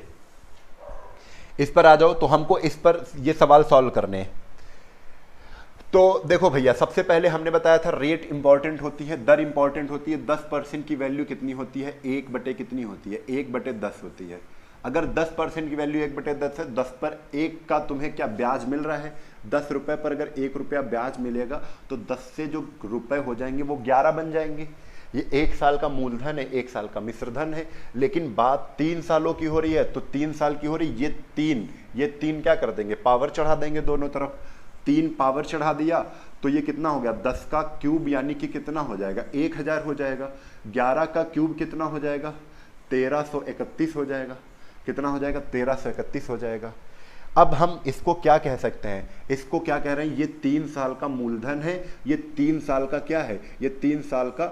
इस पर आ जाओ। तो हमको इस पर ये सवाल सॉल्व करने हैं। तो देखो भैया, सबसे पहले हमने बताया था रेट इंपॉर्टेंट होती है, दर इंपॉर्टेंट होती है। 10% की वैल्यू कितनी होती है, 1 बटे कितनी होती है, 1/10 होती है। अगर 10% की वैल्यू 1/10 है, 10 पर 1 का तुम्हें क्या ब्याज मिल रहा है, 10 रुपए पर अगर 1 रुपया ब्याज मिलेगा तो 10 से जो रुपए हो जाएंगे वो 11 बन जाएंगे। ये 1 साल का मूलधन है, 1 साल का मिश्रधन है। लेकिन बात 3 सालों की हो रही है, तो 3 साल की हो रही। ये तीन क्या कर देंगे, पावर चढ़ा देंगे दोनों तरफ। 3 पावर चढ़ा दिया तो ये कितना हो गया, 10 का क्यूब यानी कि कितना हो जाएगा, 1000 हो जाएगा। 11 का क्यूब कितना हो जाएगा, 1331 हो जाएगा। कितना हो जाएगा? 1331 हो जाएगा। अब हम इसको क्या कह सकते हैं? इसको क्या कह रहे हैं? ये 3 साल का मूलधन है, ये 3 साल का क्या है? ये 3 साल का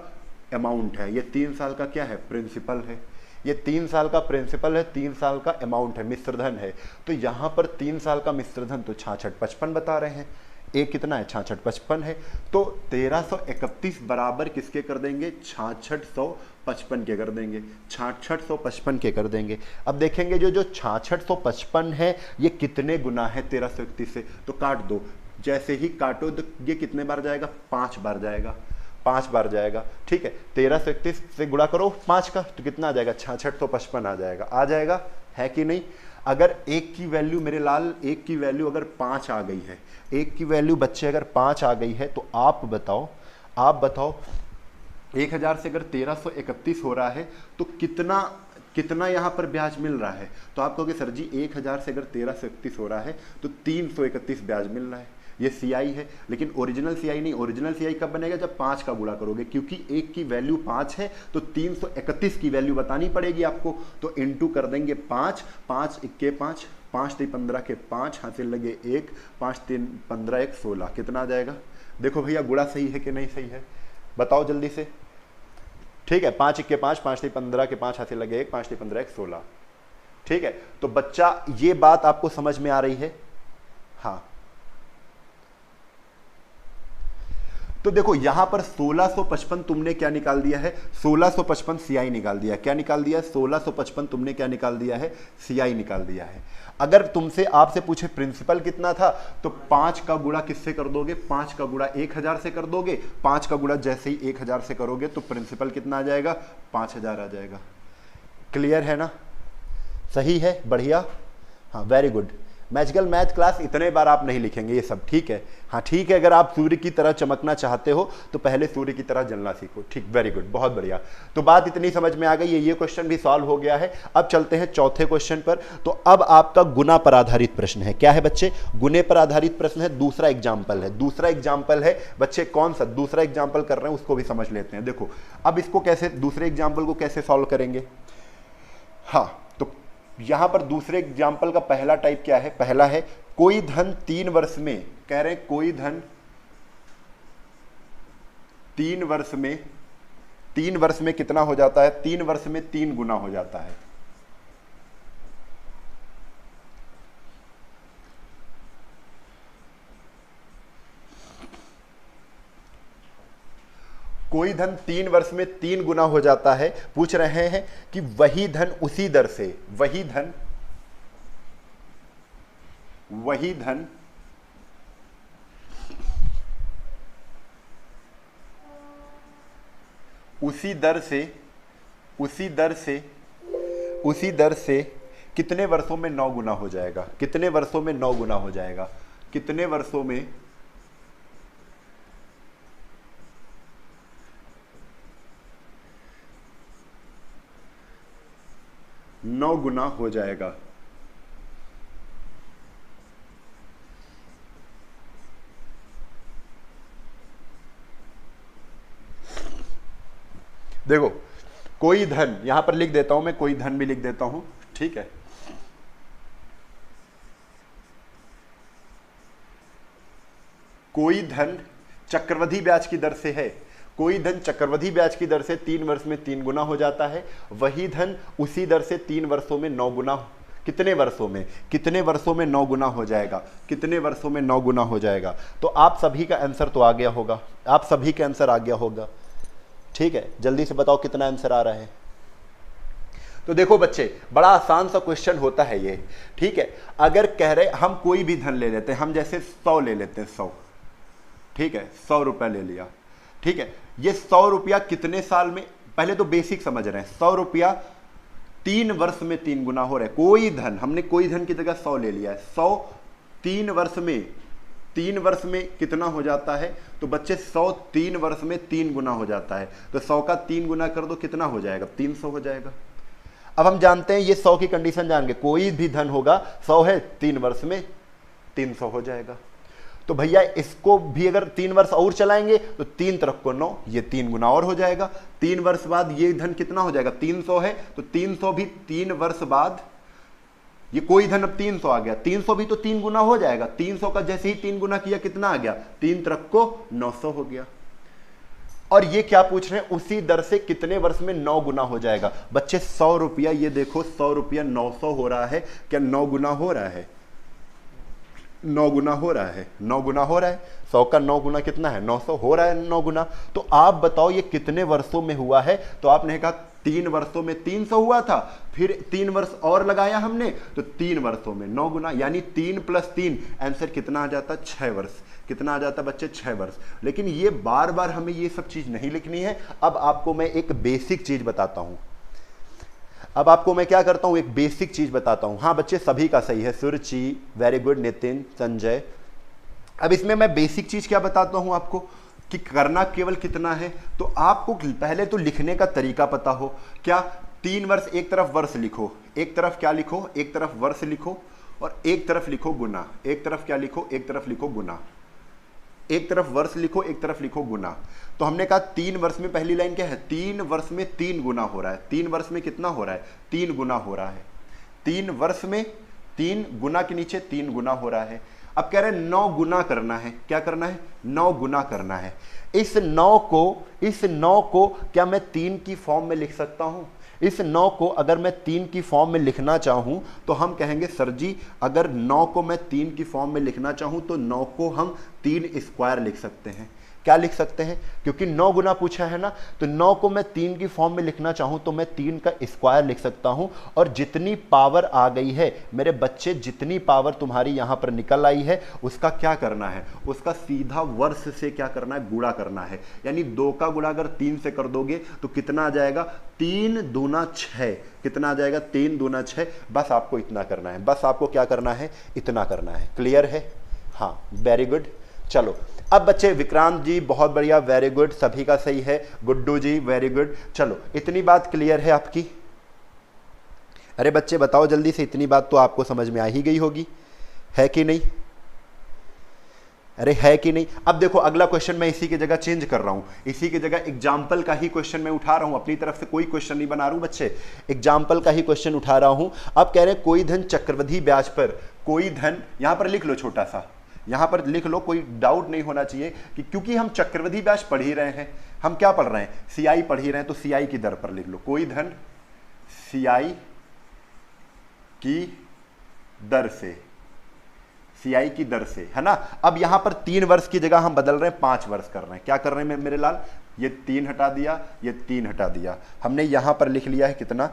अमाउंट है, ये 3 साल का क्या है? प्रिंसिपल है। ये 3 साल का प्रिंसिपल है, 3 साल का अमाउंट है, मिश्रधन है। तो यहाँ पर 3 साल का मिश्रधन तो 6655 बता रहे हैं। एक कितना है? 6655 है। तो 1331 बराबर किसके कर देंगे? 6655 के कर देंगे, 6655 के कर देंगे। अब देखेंगे जो 6655 है ये कितने गुना है 1331 से, तो काट दो। जैसे ही काटो तो ये कितने बार जाएगा? 5 बार जाएगा, 5 बार जाएगा। ठीक है, 1331 से गुणा करो 5 का तो कितना आ जाएगा? 6655 आ जाएगा। आ जाएगा, है कि नहीं? अगर एक की वैल्यू मेरे लाल, एक की वैल्यू अगर 5 आ गई है, एक की वैल्यू बच्चे अगर 5 आ गई है, तो आप बताओ 1000 से अगर 1331 हो रहा है तो कितना यहाँ पर ब्याज मिल रहा है? तो आप कहोगे सर जी 1000 से अगर 1331 हो रहा है तो 331 ब्याज मिल रहा है। ये CI है, लेकिन ओरिजिनल CI नहीं। ओरिजिनल CI कब बनेगा? जब 5 का गुणा करोगे, क्योंकि एक की वैल्यू 5 है तो 331 की वैल्यू बतानी पड़ेगी आपको। तो इनटू कर देंगे 5, 5 इक्के 5, 5 3 15 के 5, हासिल लगे 1, 5 3 15 1 16। कितना आ जाएगा? देखो भैया गुणा सही है कि नहीं सही है? बताओ जल्दी से। ठीक है, 5 इक्के 5, 5 3 15 के 5, हासिल लगे 1, 5 3 15 1 16। ठीक है, तो बच्चा ये बात आपको समझ में आ रही है? हाँ, तो देखो यहां पर 1655 तुमने क्या निकाल दिया है? 1655 CI निकाल दिया। क्या निकाल दिया है? 1655 तुमने क्या निकाल दिया है? CI निकाल दिया है। अगर तुमसे आपसे पूछे प्रिंसिपल कितना था, तो 5 का गुणा किससे कर दोगे? 5 का गुणा 1000 से कर दोगे। 5 का गुणा जैसे ही 1000 से करोगे तो प्रिंसिपल कितना आ जाएगा? 5000 आ जाएगा। क्लियर है ना? सही है, बढ़िया। हाँ, very good. Magical math class इतने बार आप नहीं लिखेंगे ये सब, ठीक है? हाँ ठीक है, अगर आप सूर्य की तरह चमकना चाहते हो तो पहले सूर्य की तरह जलना सीखो। ठीक, वेरी गुड, बहुत बढ़िया। तो बात इतनी समझ में आ गई है, ये क्वेश्चन भी सॉल्व हो गया है। अब चलते हैं चौथे क्वेश्चन पर। तो अब आपका गुना पर आधारित प्रश्न है। क्या है बच्चे? गुने पर आधारित प्रश्न है। दूसरा एग्जाम्पल है, दूसरा एग्जाम्पल है बच्चे। कौन सा दूसरा एग्जाम्पल कर रहे हैं उसको भी समझ लेते हैं। देखो अब इसको कैसे, दूसरे एग्जाम्पल को कैसे सॉल्व करेंगे? हाँ, तो यहां पर दूसरे एग्जाम्पल का पहला टाइप क्या है? पहला है कोई धन 3 वर्ष में, कह रहे हैं कोई धन 3 वर्ष में कितना हो जाता है? 3 वर्ष में 3 गुना हो जाता है। कोई धन 3 वर्ष में 3 गुना हो जाता है। पूछ रहे हैं कि वही धन उसी दर से, वही धन उसी दर से कितने वर्षों में 9 गुना हो जाएगा? कितने वर्षों में 9 गुना हो जाएगा? कितने वर्षों में 9 गुना हो जाएगा? देखो कोई धन, यहां पर लिख देता हूं मैं, कोई धन भी लिख देता हूं, ठीक है? कोई धन चक्रवृद्धि ब्याज की दर से है। कोई धन चक्रवृद्धि ब्याज की दर से 3 वर्ष में 3 गुना हो जाता है। वही धन उसी दर से 3 वर्षों में 9 गुना, कितने वर्षों में? कितने वर्षों में 9 गुना हो जाएगा? कितने वर्षों में 9 गुना हो जाएगा? तो आप सभी का आंसर तो आ गया होगा, आप सभी का आंसर आ गया होगा। ठीक है, जल्दी से बताओ कितना आंसर आ रहा है। तो देखो बच्चे, बड़ा आसान सा क्वेश्चन होता है ये, ठीक है? अगर कह रहे हम कोई भी धन ले लेते हैं, हम जैसे 100 ले लेते हैं, 100, ठीक है? 100 रुपया ले लिया, ठीक है? ये 100 रुपया कितने साल में, पहले तो बेसिक समझ रहे हैं। 100 रुपया 3 वर्ष में 3 गुना हो रहा है। कोई धन, हमने कोई धन की जगह 100 ले लिया है। 100 3 वर्ष में, 3 वर्ष में कितना हो जाता है? तो बच्चे 100 3 वर्ष में 3 गुना हो जाता है। तो 100 का 3 गुना कर दो, कितना हो जाएगा? 300 हो जाएगा। अब हम जानते हैं ये 100 की कंडीशन जान गए, कोई भी धन होगा 100 है 3 वर्ष में 300 हो जाएगा। तो भैया इसको भी अगर 3 वर्ष और चलाएंगे तो 3 तरफ को 9, ये 3 गुना और हो जाएगा। 3 वर्ष बाद ये धन कितना हो जाएगा, 300 है, तो 300 भी 3 वर्ष बाद, ये कोई धन अब 300 आ गया, 300 भी तो 3 गुना हो जाएगा। 300 का जैसे ही 3 गुना किया कितना आ गया, 3 तरफ को 900 हो गया। और ये क्या पूछ रहे हैं, उसी दर से कितने वर्ष में 9 गुना हो जाएगा। बच्चे 100 रुपया, ये देखो 100 रुपया 900 हो रहा है, क्या 9 गुना हो रहा है, 9 गुना हो रहा है, 9 गुना हो रहा है। 100 का 9 गुना कितना है, 900 हो रहा है 9 गुना। तो आप बताओ ये कितने वर्षों में हुआ है, तो आपने कहा 3 वर्षों में 300 हुआ था, फिर 3 वर्ष और लगाया हमने, तो 3 वर्षों में 9 गुना, यानी 3 + 3 आंसर कितना आ जाता, 6 वर्ष। कितना आ जाता बच्चे, 6 वर्ष। लेकिन ये बार बार हमें ये सब चीज नहीं लिखनी है। अब आपको मैं एक बेसिक चीज बताता हूं, अब आपको मैं क्या करता हूं, एक बेसिक चीज बताता हूं। हाँ बच्चे सभी का सही है, सुरुचि वेरी गुड, नितिन, संजय। अब इसमें मैं बेसिक चीज क्या बताता हूं आपको, कि करना केवल कितना है। तो आपको पहले तो लिखने का तरीका पता हो, क्या 3 वर्ष, एक तरफ वर्ष लिखो, एक तरफ क्या लिखो, एक तरफ वर्ष लिखो, और एक तरफ लिखो गुना। एक तरफ क्या लिखो, एक तरफ लिखो गुना। एक तरफ वर्ष लिखो, एक तरफ लिखो गुना। तो हमने कहा 3 वर्ष में पहली लाइन क्या है, 3 वर्ष में 3 गुना हो रहा है। 3 वर्ष में कितना हो रहा है, 3 गुना हो रहा है। 3 वर्ष में 3 गुना के नीचे 3 गुना हो रहा है। अब कह रहे हैं 9 गुना करना है, क्या करना है, 9 गुना करना है। इस 9 को क्या मैं 3 की फॉर्म में लिख सकता हूं। इस 9 को अगर मैं 3 की फॉर्म में लिखना चाहूं तो हम कहेंगे सर जी अगर 9 को मैं 3 की फॉर्म में लिखना चाहूं तो 9 को हम 3 स्क्वायर लिख सकते हैं। क्या लिख सकते हैं, क्योंकि 9 गुना पूछा है ना, तो 9 को मैं 3 की फॉर्म में लिखना चाहूं तो मैं 3 का स्क्वायर लिख सकता हूं। और जितनी पावर आ गई है मेरे बच्चे, जितनी पावर तुम्हारी यहां पर निकल आई है उसका क्या करना है, उसका सीधा वर्ष से क्या करना है, गुणा करना है। यानी 2 का गुणा अगर 3 से कर दोगे तो कितना आ जाएगा, 3 दूना 6। कितना आ जाएगा, 3 दूना 6। बस आपको इतना करना है, बस आपको क्या करना है, इतना करना है। क्लियर है, हाँ वेरी गुड। चलो अब बच्चे, विक्रांत जी बहुत बढ़िया, वेरी गुड, सभी का सही है। गुड्डू जी वेरी गुड। चलो इतनी बात क्लियर है आपकी। अरे बच्चे बताओ जल्दी से, इतनी बात तो आपको समझ में आ ही गई होगी, है कि नहीं, अरे है कि नहीं। अब देखो अगला क्वेश्चन मैं इसी की जगह चेंज कर रहा हूं, इसी की जगह एग्जाम्पल का ही क्वेश्चन मैं उठा रहा हूं, अपनी तरफ से कोई क्वेश्चन नहीं बना रहा हूं बच्चे, एग्जाम्पल का ही क्वेश्चन उठा रहा हूं। अब कह रहे हैं कोई धन चक्रवृद्धि ब्याज पर, कोई धन, यहां पर लिख लो छोटा सा, यहां पर लिख लो, कोई डाउट नहीं होना चाहिए कि क्योंकि हम चक्रवृद्धि ब्याज पढ़ ही रहे हैं, हम क्या पढ़ रहे हैं, सीआई पढ़ ही रहे हैं, तो सीआई की दर पर लिख लो, कोई धन सीआई की दर से, सीआई की दर से, है ना। अब यहां पर 3 वर्ष की जगह हम बदल रहे हैं 5 वर्ष कर रहे हैं। क्या कर रहे हैं मेरे लाल, ये 3 हटा दिया, ये 3 हटा दिया, हमने यहां पर लिख लिया है कितना,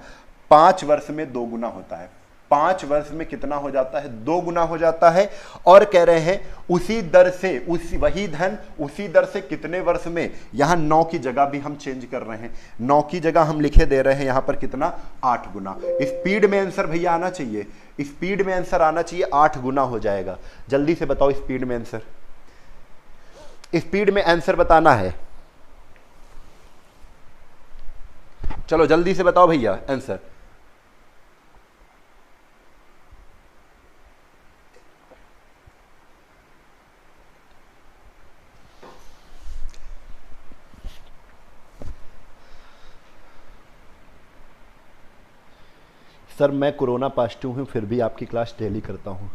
5 वर्ष में 2 गुना होता है। 5 वर्ष में कितना हो जाता है, 2 गुना हो जाता है। और कह रहे हैं उसी दर से, उसी वही धन उसी दर से कितने वर्ष में, यहां 9 की जगह भी हम चेंज कर रहे हैं, 9 की जगह हम लिखे दे रहे हैं यहां पर कितना, 8 गुना। स्पीड में आंसर भैया आना चाहिए, स्पीड में आंसर आना चाहिए, 8 गुना हो जाएगा। जल्दी से बताओ स्पीड में आंसर, स्पीड में आंसर बताना है, चलो जल्दी से बताओ भैया आंसर। सर मैं कोरोना पॉजिटिव हूँ फिर भी आपकी क्लास डेली करता हूँ।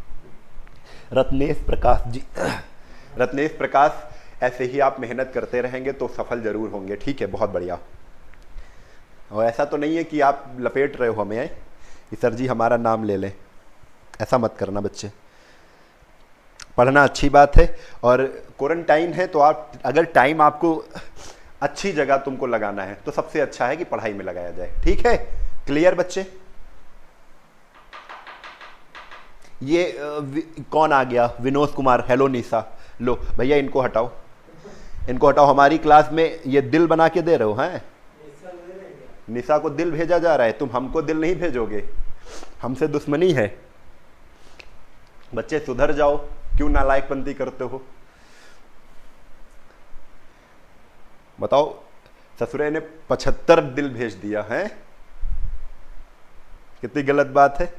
रत्नेश प्रकाश जी, रत्नेश प्रकाश, ऐसे ही आप मेहनत करते रहेंगे तो सफल जरूर होंगे, ठीक है, बहुत बढ़िया। और ऐसा तो नहीं है कि आप लपेट रहे हो हमें कि सर जी हमारा नाम ले लें, ऐसा मत करना बच्चे। पढ़ना अच्छी बात है, और क्वारंटाइन है तो आप अगर टाइम आपको अच्छी जगह तुमको लगाना है तो सबसे अच्छा है कि पढ़ाई में लगाया जाए, ठीक है। क्लियर बच्चे। ये कौन आ गया, विनोद कुमार, हेलो निशा, लो भैया इनको हटाओ, इनको हटाओ। हमारी क्लास में ये दिल बना के दे रहे हो, हैं निशा को दिल भेजा जा रहा है, तुम हमको दिल नहीं भेजोगे, हमसे दुश्मनी है। बच्चे सुधर जाओ, क्यों नालायकपंती करते हो। बताओ, ससुरे ने 75 दिल भेज दिया है, कितनी गलत बात है।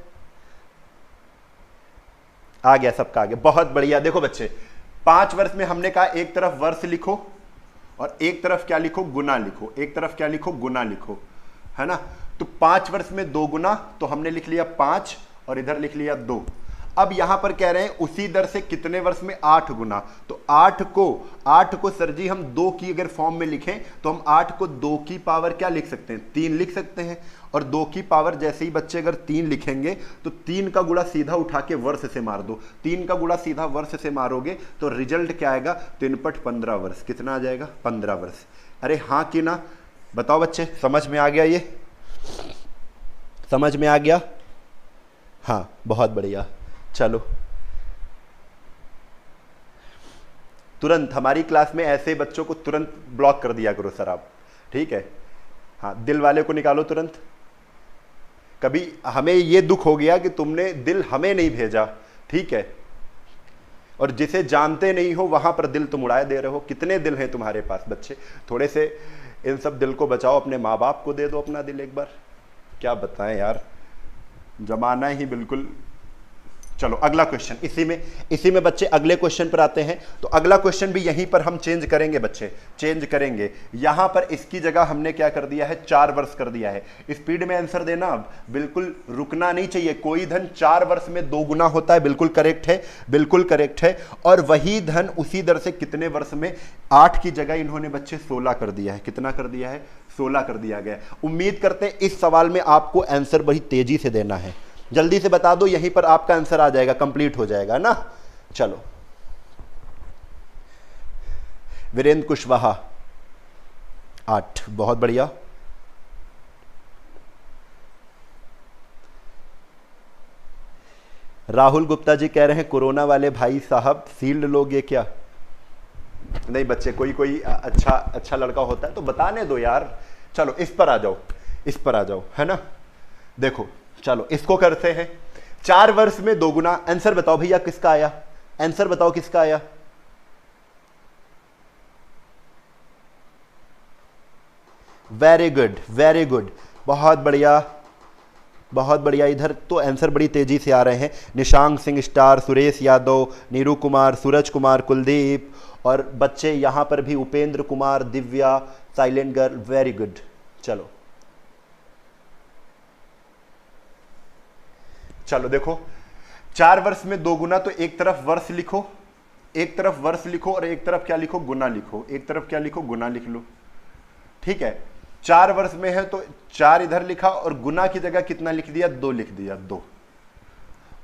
आ गया सबका, आ गया, बहुत बढ़िया। देखो बच्चे, 5 वर्ष में हमने कहा एक तरफ वर्ष लिखो और एक तरफ क्या लिखो, गुना लिखो, एक तरफ क्या लिखो, गुना लिखो, है ना। तो 5 वर्ष में 2 गुना, तो हमने लिख लिया 5 और इधर लिख लिया 2। अब यहां पर कह रहे हैं उसी दर से कितने वर्ष में 8 गुना, तो 8 को सर जी हम 2 की अगर फॉर्म में लिखें तो हम 8 को 2 की पावर क्या लिख सकते हैं, 3 लिख सकते हैं। और 2 की पावर जैसे ही बच्चे अगर 3 लिखेंगे तो 3 का गुणा सीधा उठा के वर्ष से मार दो, 3 का गुणा सीधा वर्ष से मारोगे तो रिजल्ट क्या आएगा, 3 पट 15 वर्ष। कितना आ जाएगा, 15 वर्ष। अरे हाँ कि ना, बताओ बच्चे, समझ में आ गया, ये समझ में आ गया? हाँ, बहुत बढ़िया। चलो तुरंत हमारी क्लास में ऐसे बच्चों को तुरंत ब्लॉक कर दिया करो सर आप, ठीक है। हाँ, दिल वाले को निकालो तुरंत। कभी हमें ये दुख हो गया कि तुमने दिल हमें नहीं भेजा, ठीक है, और जिसे जानते नहीं हो वहां पर दिल तुम उड़ाए दे रहे हो। कितने दिल हैं तुम्हारे पास बच्चे? थोड़े से इन सब दिल को बचाओ, अपने माँ बाप को दे दो अपना दिल एक बार। क्या बताएं यार, जमाना ही बिल्कुल। चलो अगला क्वेश्चन, इसी में बच्चे अगले क्वेश्चन पर आते हैं। तो अगला क्वेश्चन भी यहीं पर हम चेंज करेंगे बच्चे, चेंज करेंगे। यहां पर इसकी जगह हमने क्या कर दिया है, 4 वर्ष कर दिया है। स्पीड में आंसर देना, अब बिल्कुल रुकना नहीं चाहिए। कोई धन 4 वर्ष में 2 गुना होता है, बिल्कुल करेक्ट है, बिल्कुल करेक्ट है। और वही धन उसी दर से कितने वर्ष में, 8 की जगह इन्होंने बच्चे 16 कर दिया है। कितना कर दिया है, 16 कर दिया गया। उम्मीद करते हैं इस सवाल में आपको आंसर बड़ी तेजी से देना है। जल्दी से बता दो, यहीं पर आपका आंसर आ जाएगा, कंप्लीट हो जाएगा ना। चलो, वीरेंद्र कुशवाहा 8, बहुत बढ़िया। राहुल गुप्ता जी कह रहे हैं कोरोना वाले भाई साहब सील्ड लोगे क्या? नहीं बच्चे, कोई अच्छा लड़का होता है तो बताने दो यार। चलो इस पर आ जाओ, इस पर आ जाओ, है ना। देखो चलो इसको करते हैं। 4 वर्ष में 2 गुना। आंसर बताओ भैया किसका आया, आंसर बताओ किसका आया। वेरी गुड, वेरी गुड, बहुत बढ़िया, बहुत बढ़िया। इधर तो आंसर बड़ी तेजी से आ रहे हैं। निशांक सिंह स्टार, सुरेश यादव, नीरू कुमार, सूरज कुमार, कुलदीप, और बच्चे यहां पर भी Upendra Kumar, Divya, silent girl, very good. चलो देखो, 4 वर्ष में 2 गुना, तो एक तरफ वर्ष लिखो, एक तरफ वर्ष लिखो और एक तरफ क्या लिखो, गुना लिखो। एक तरफ क्या लिखो, गुना लिख लो, ठीक है। 4 वर्ष में है तो 4 इधर लिखा और गुना की जगह कितना लिख दिया, 2 लिख दिया, 2।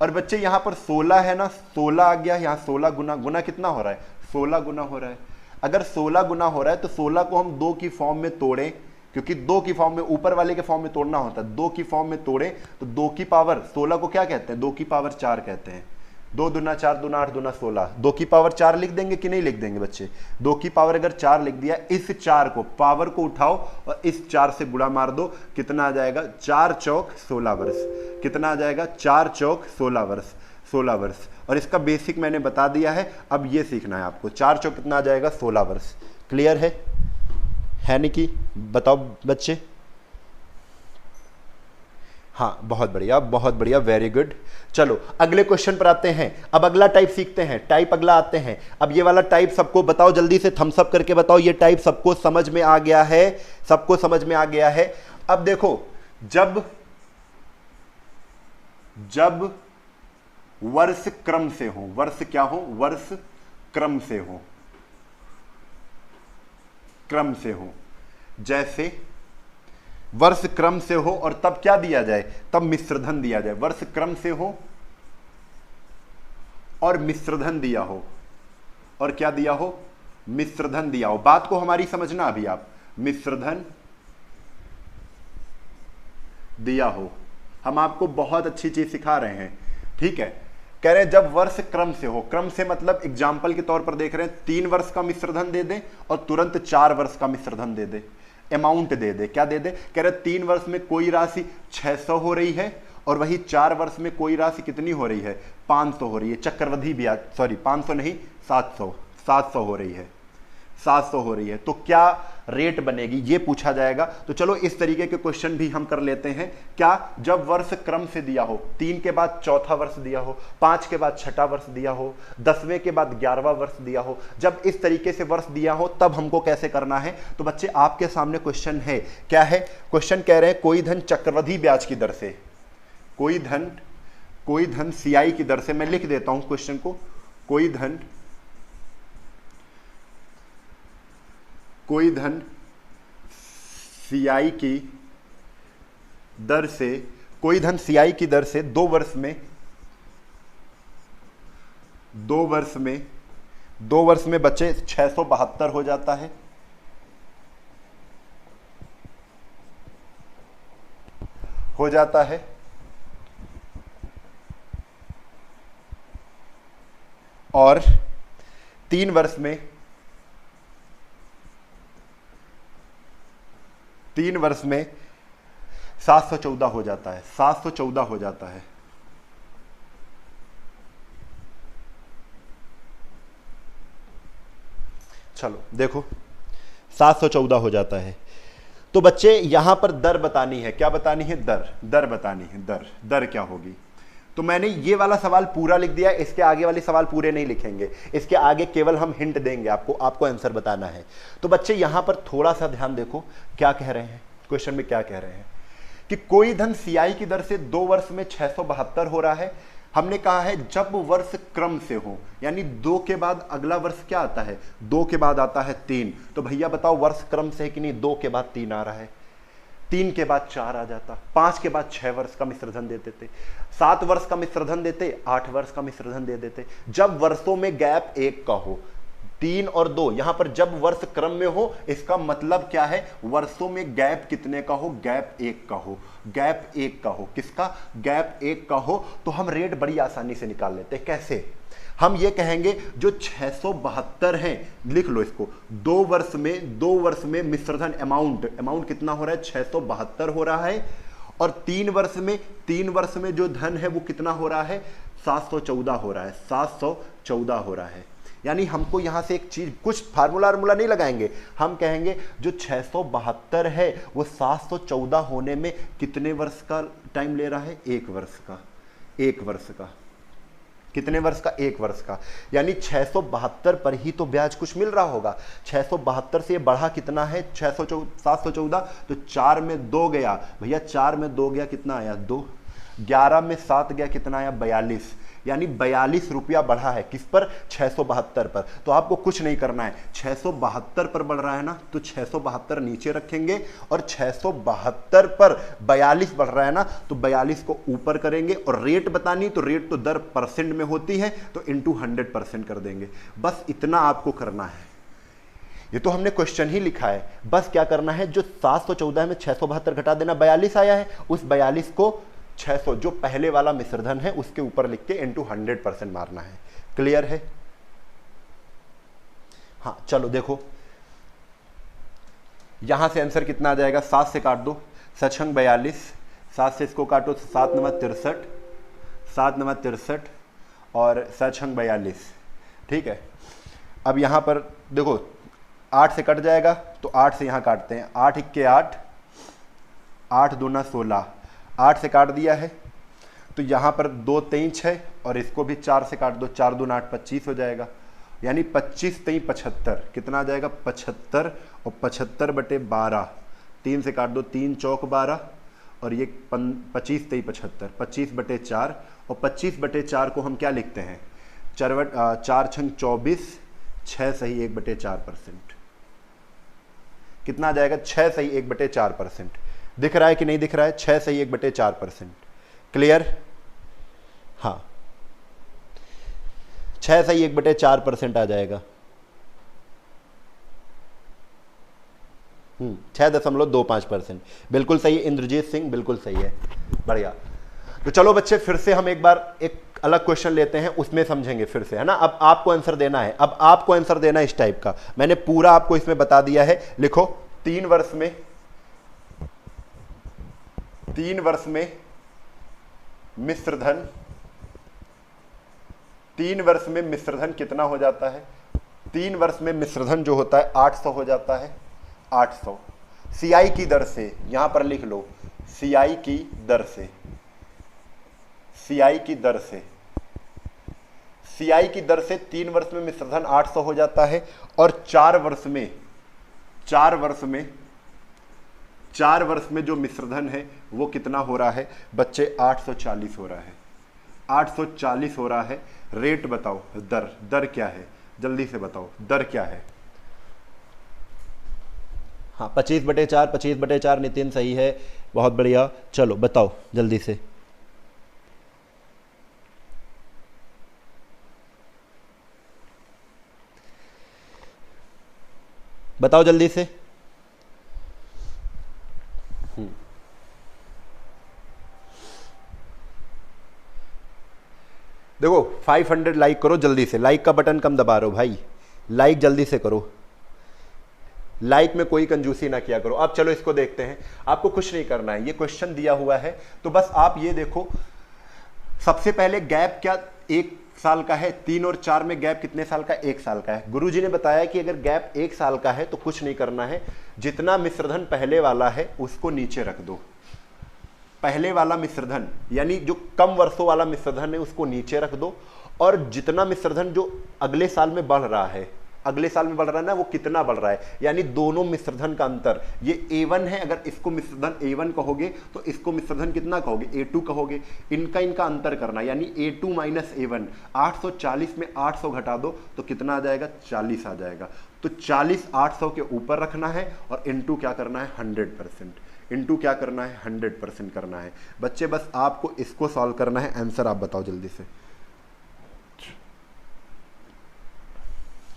और बच्चे यहां पर 16 है ना, 16 आ गया, यहां 16 गुना कितना हो रहा है, 16 गुना हो रहा है। अगर 16 गुना हो रहा है तो 16 को हम 2 की फॉर्म में तोड़ें, क्योंकि 2 की फॉर्म में, ऊपर वाले के फॉर्म में तोड़ना होता है। 2 की फॉर्म में तोड़े तो 2 की पावर 16 को क्या कहते हैं, 2 की पावर 4 कहते हैं। 2 दूना 4 दूना 8 दूना 16, 2 की पावर 4 लिख देंगे कि नहीं लिख देंगे बच्चे? 2 की पावर अगर 4 लिख दिया, इस 4 को, पावर को उठाओ और इस 4 से गुणा मार दो, कितना आ जाएगा, 4 चौक 16 वर्ष। कितना आ जाएगा, 4 चौक 16 वर्ष, 16 वर्ष। और इसका बेसिक मैंने बता दिया है, अब ये सीखना है आपको। 4 चौक कितना आ जाएगा, 16 वर्ष। क्लियर है नहीं कि? बताओ बच्चे। हाँ, बहुत बढ़िया, बहुत बढ़िया, वेरी गुड। चलो अगले क्वेश्चन पर आते हैं। अब अगला टाइप सीखते हैं, टाइप अगला आते हैं। अब ये वाला टाइप सबको बताओ, जल्दी से थम्स अप करके बताओ, ये टाइप सबको समझ में आ गया है, सबको समझ में आ गया है। अब देखो, जब वर्ष क्रम से हो, वर्ष क्या हो, वर्ष क्रम से हो, क्रम से हो, जैसे वर्ष क्रम से हो और तब क्या दिया जाए, तब मिश्रधन दिया जाए। वर्ष क्रम से हो और मिश्रधन दिया हो, और क्या दिया हो, मिश्रधन दिया हो। बात को हमारी समझना अभी आप, मिश्रधन दिया हो। हम आपको बहुत अच्छी चीज सिखा रहे हैं, ठीक है। कह रहे हैं जब वर्ष क्रम से हो, क्रम से मतलब एग्जाम्पल के तौर पर देख रहे हैं, 3 वर्ष का मिश्रधन दे दे और तुरंत 4 वर्ष का मिश्रधन दे दे, अमाउंट दे दे। क्या दे दे, कह रहे 3 वर्ष में कोई राशि 600 हो रही है और वही 4 वर्ष में कोई राशि कितनी हो रही है, 500 हो रही है। चक्रवृद्धि ब्याज, सॉरी 500 नहीं, 700 हो रही है, 700 हो रही है, तो क्या रेट बनेगी ये पूछा जाएगा। तो चलो इस तरीके के क्वेश्चन भी हम कर लेते हैं। क्या, जब वर्ष क्रम से दिया हो, 3 के बाद चौथा वर्ष दिया हो, 5 के बाद छठा वर्ष दिया हो, 10वें के बाद 11वां वर्ष दिया हो, जब इस तरीके से वर्ष दिया हो तब हमको कैसे करना है। तो बच्चे आपके सामने क्वेश्चन है, क्या है क्वेश्चन, कह रहे हैं कोई धन चक्रवृद्धि ब्याज की दर से, कोई धन सीआई की दर से, मैं लिख देता हूं क्वेश्चन को, कोई धन सीआई की दर से, कोई धन सीआई की दर से 2 वर्ष में बच्चे 672 हो जाता है। और 3 वर्ष में 714 हो जाता है, 714 हो जाता है। चलो देखो 714 हो जाता है। तो बच्चे यहां पर दर बतानी है, क्या बतानी है, दर बतानी है, दर क्या होगी। तो मैंने ये वाला सवाल पूरा लिख दिया, इसके आगे वाले सवाल पूरे नहीं लिखेंगे, इसके आगे केवल हम हिंट देंगे, आपको आंसर बताना है। तो बच्चे यहां पर थोड़ा सा ध्यान देखो, क्या कह रहे हैं क्वेश्चन में, क्या कह रहे हैं कि कोई धन सीआई की दर से 2 वर्ष में 672 हो रहा है। हमने कहा है जब वर्ष क्रम से हो, यानी 2 के बाद अगला वर्ष क्या आता है, 2 के बाद आता है 3। तो भैया बताओ वर्ष क्रम से है कि नहीं, 2 के बाद 3 आ रहा है, 3 के बाद 4 आ जाता, 5 के बाद 6 वर्ष का मिश्रधन देते थे, 7 वर्ष का मिश्रधन देते, 8 वर्ष का मिश्रधन दे देते। जब वर्षों में गैप 1 का हो, 3 और 2, यहां पर जब वर्ष क्रम में हो, इसका मतलब क्या है, वर्षों में गैप कितने का हो, गैप 1 का हो, गैप 1 का हो, किसका, गैप 1 का हो। तो हम रेट बड़ी आसानी से निकाल लेते हैं। कैसे, हम ये कहेंगे जो 672 हैं, लिख लो इसको, 2 वर्ष में मिश्रधन अमाउंट कितना हो रहा है, 672 हो रहा है। और 3 वर्ष में जो धन है वो कितना हो रहा है, 714 हो रहा है, 714 हो रहा है। यानी हमको यहां से एक चीज, कुछ फार्मूला नहीं लगाएंगे, हम कहेंगे जो 672 है वो 714 होने में कितने वर्ष का टाइम ले रहा है, 1 वर्ष का, 1 वर्ष का, कितने वर्ष का, 1 वर्ष का। यानी 672 पर ही तो ब्याज कुछ मिल रहा होगा। 672 से ये बढ़ा कितना है, 714, तो 4 में 2 गया भैया, 4 में 2 गया कितना आया, 2, 11 में 7 गया कितना आया, 42। यानी 42 रुपया बढ़ा है, किस पर, 672 पर। तो आपको कुछ नहीं करना है, 672 पर बढ़ रहा है ना, तो 672 नीचे रखेंगे, और 672 पर 42 बढ़ रहा है ना, तो 42 को ऊपर करेंगे। और रेट बतानी, तो रेट तो दर परसेंट में होती है, तो इंटू 100% कर देंगे। बस इतना आपको करना है। ये तो हमने क्वेश्चन ही लिखा है, बस क्या करना है, जो 714 में 672 घटा देना, 42 आया है, उस 42 को 600 जो पहले वाला मिश्रधन है उसके ऊपर लिख के इंटू 100% मारना है। क्लियर है। हाँ चलो देखो, यहां से आंसर कितना आ जाएगा, 7 से काट दो, 7 42, 7 से इसको काटो, 7 9 63, 7 9 63 और 7 42। ठीक है, अब यहां पर देखो 8 से कट जाएगा, तो 8 से यहां काटते हैं, 8 1 8, 8 2 16, 8 से काट दिया है, तो यहाँ पर 2 3 6 और इसको भी 4 से काट दो, 4 2 8 25 हो जाएगा। यानी 25 3 75, कितना आ जाएगा, 75, और 75 बटे 12, 3 से काट दो, 3 चौक 12, और ये 25 3 75, 25 बटे 4, और 25 बटे 4 को हम क्या लिखते हैं, 4 छंग 24, 6 सही 1 बटे 4%। कितना आ जाएगा, 6 सही 1 बटे 4%। दिख रहा है कि नहीं दिख रहा है, 6 सही 1 बटे 4%। क्लियर। हाँ 6 सही 1 बटे 4% आ जाएगा। 6.25%, बिल्कुल सही। इंद्रजीत सिंह बिल्कुल सही है, बढ़िया। तो चलो बच्चे फिर से हम एक बार एक अलग क्वेश्चन लेते हैं, उसमें समझेंगे फिर से, है ना। अब आपको आंसर देना है, अब आपको आंसर देना है इस टाइप का। मैंने पूरा आपको इसमें बता दिया है। लिखो 3 वर्ष में मिश्रधन, 3 वर्ष में मिश्रधन कितना हो जाता है, 3 वर्ष में मिश्रधन जो होता है 800 हो जाता है, 800 सीआई की दर से, यहां पर लिख लो सीआई की दर से, सीआई की दर से, सीआई की दर से 3 वर्ष में मिश्रधन 800 हो जाता है और 4 वर्ष में, 4 वर्ष में जो मिश्रधन है वो कितना हो रहा है बच्चे, 840 हो रहा है, 840 हो रहा है। रेट बताओ, दर क्या है, जल्दी से बताओ दर क्या है। हाँ 25/4, 25/4 नितिन सही है, बहुत बढ़िया। चलो बताओ जल्दी से। बताओ जल्दी से। देखो 500 लाइक करो जल्दी से, लाइक का बटन कम दबा रहे हो भाई, लाइक जल्दी से करो, लाइक में कोई कंजूसी ना किया करो। अब चलो इसको देखते हैं, आपको कुछ नहीं करना है, ये क्वेश्चन दिया हुआ है तो बस आप ये देखो। सबसे पहले गैप क्या 1 साल का है, 3 और 4 में गैप कितने साल का, 1 साल का है। गुरुजी ने बताया कि अगर गैप 1 साल का है तो कुछ नहीं करना है, जितना मिश्रधन पहले वाला है उसको नीचे रख दो। पहले वाला मिश्रधन यानी जो कम वर्षों वाला मिश्रधन है उसको नीचे रख दो, और जितना मिश्रधन जो अगले साल में बढ़ रहा है, अगले साल में बढ़ रहा है ना, वो कितना बढ़ रहा है, यानी दोनों मिश्रधन का अंतर। ये A1 है, अगर इसको मिश्रधन A1 कहोगे तो इसको मिश्रधन कितना कहोगे, A2 कहोगे। इनका अंतर करना, यानी A2 माइनस A1। 840 में 800 घटा दो तो कितना आ जाएगा, 40 आ जाएगा। तो 40 800 के ऊपर रखना है और इनटू क्या करना है, 100%। इनटू क्या करना है, 100% करना है। बच्चे बस आपको इसको सॉल्व करना है। आंसर आप बताओ जल्दी से।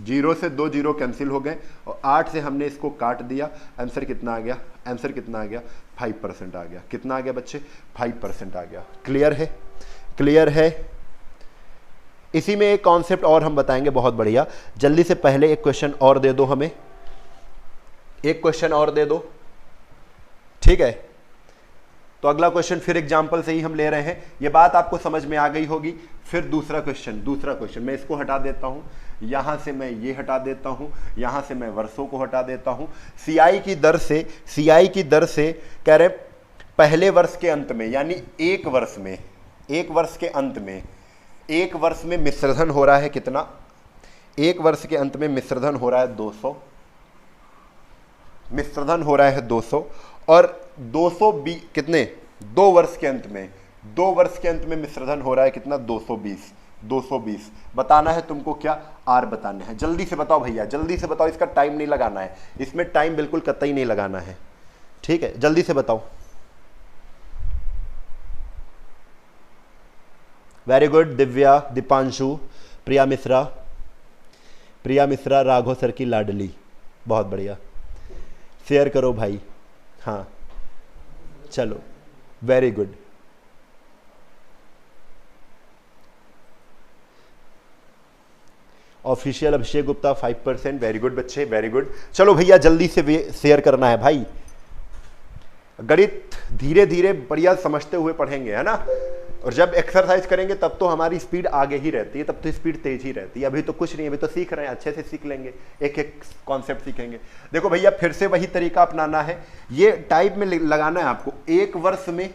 0 से 2 0 कैंसिल हो गए और 8 से हमने इसको काट दिया। आंसर कितना आ गया, आंसर कितना आ गया, 5% आ गया। कितना आ गया बच्चे, 5% आ गया। क्लियर है, क्लियर है। इसी में एक कॉन्सेप्ट और हम बताएंगे, बहुत बढ़िया। जल्दी से पहले एक क्वेश्चन और दे दो हमें, एक क्वेश्चन और दे दो, ठीक है। तो अगला क्वेश्चन फिर एग्जाम्पल से ही हम ले रहे हैं, ये बात आपको समझ में आ गई होगी। फिर दूसरा क्वेश्चन मैं इसको हटा देता हूं, यहां से मैं ये हटा देता हूं, यहां से मैं वर्षों को हटा देता हूं। सीआई की दर से कह रहे पहले वर्ष के अंत में, यानी 1 वर्ष में, 1 वर्ष के अंत में, 1 वर्ष में मिश्रधन हो रहा है कितना, 1 वर्ष के अंत में मिश्रधन हो रहा है 200, मिश्रधन हो रहा है 200, और 220 कितने, 2 वर्ष के अंत में, 2 वर्ष के अंत में मिश्रधन हो रहा है कितना, 220। 220 बताना है तुमको, क्या आर बताना है। जल्दी से बताओ भैया, जल्दी से बताओ, इसका टाइम नहीं लगाना है, इसमें टाइम बिल्कुल कतई नहीं लगाना है, ठीक है। जल्दी से बताओ। Very good Divya, Deepanshu, Priya Mishra, Raghav sir की लाडली, बहुत बढ़िया। शेयर करो भाई, हाँ चलो very good. Official Abhishek Gupta 5%, very good बच्चे, वेरी गुड। चलो भैया जल्दी से शेयर करना है भाई। गणित धीरे धीरे बढ़िया समझते हुए पढ़ेंगे, है ना। और जब एक्सरसाइज करेंगे तब तो हमारी स्पीड आगे ही रहती है, तब तो स्पीड तेज ही रहती है। अभी तो कुछ नहीं, अभी तो सीख रहे हैं, अच्छे से सीख लेंगे, एक एक कॉन्सेप्ट सीखेंगे। देखो भैया फिर से वही तरीका अपनाना है, ये टाइप में लगाना है आपको। 1 वर्ष में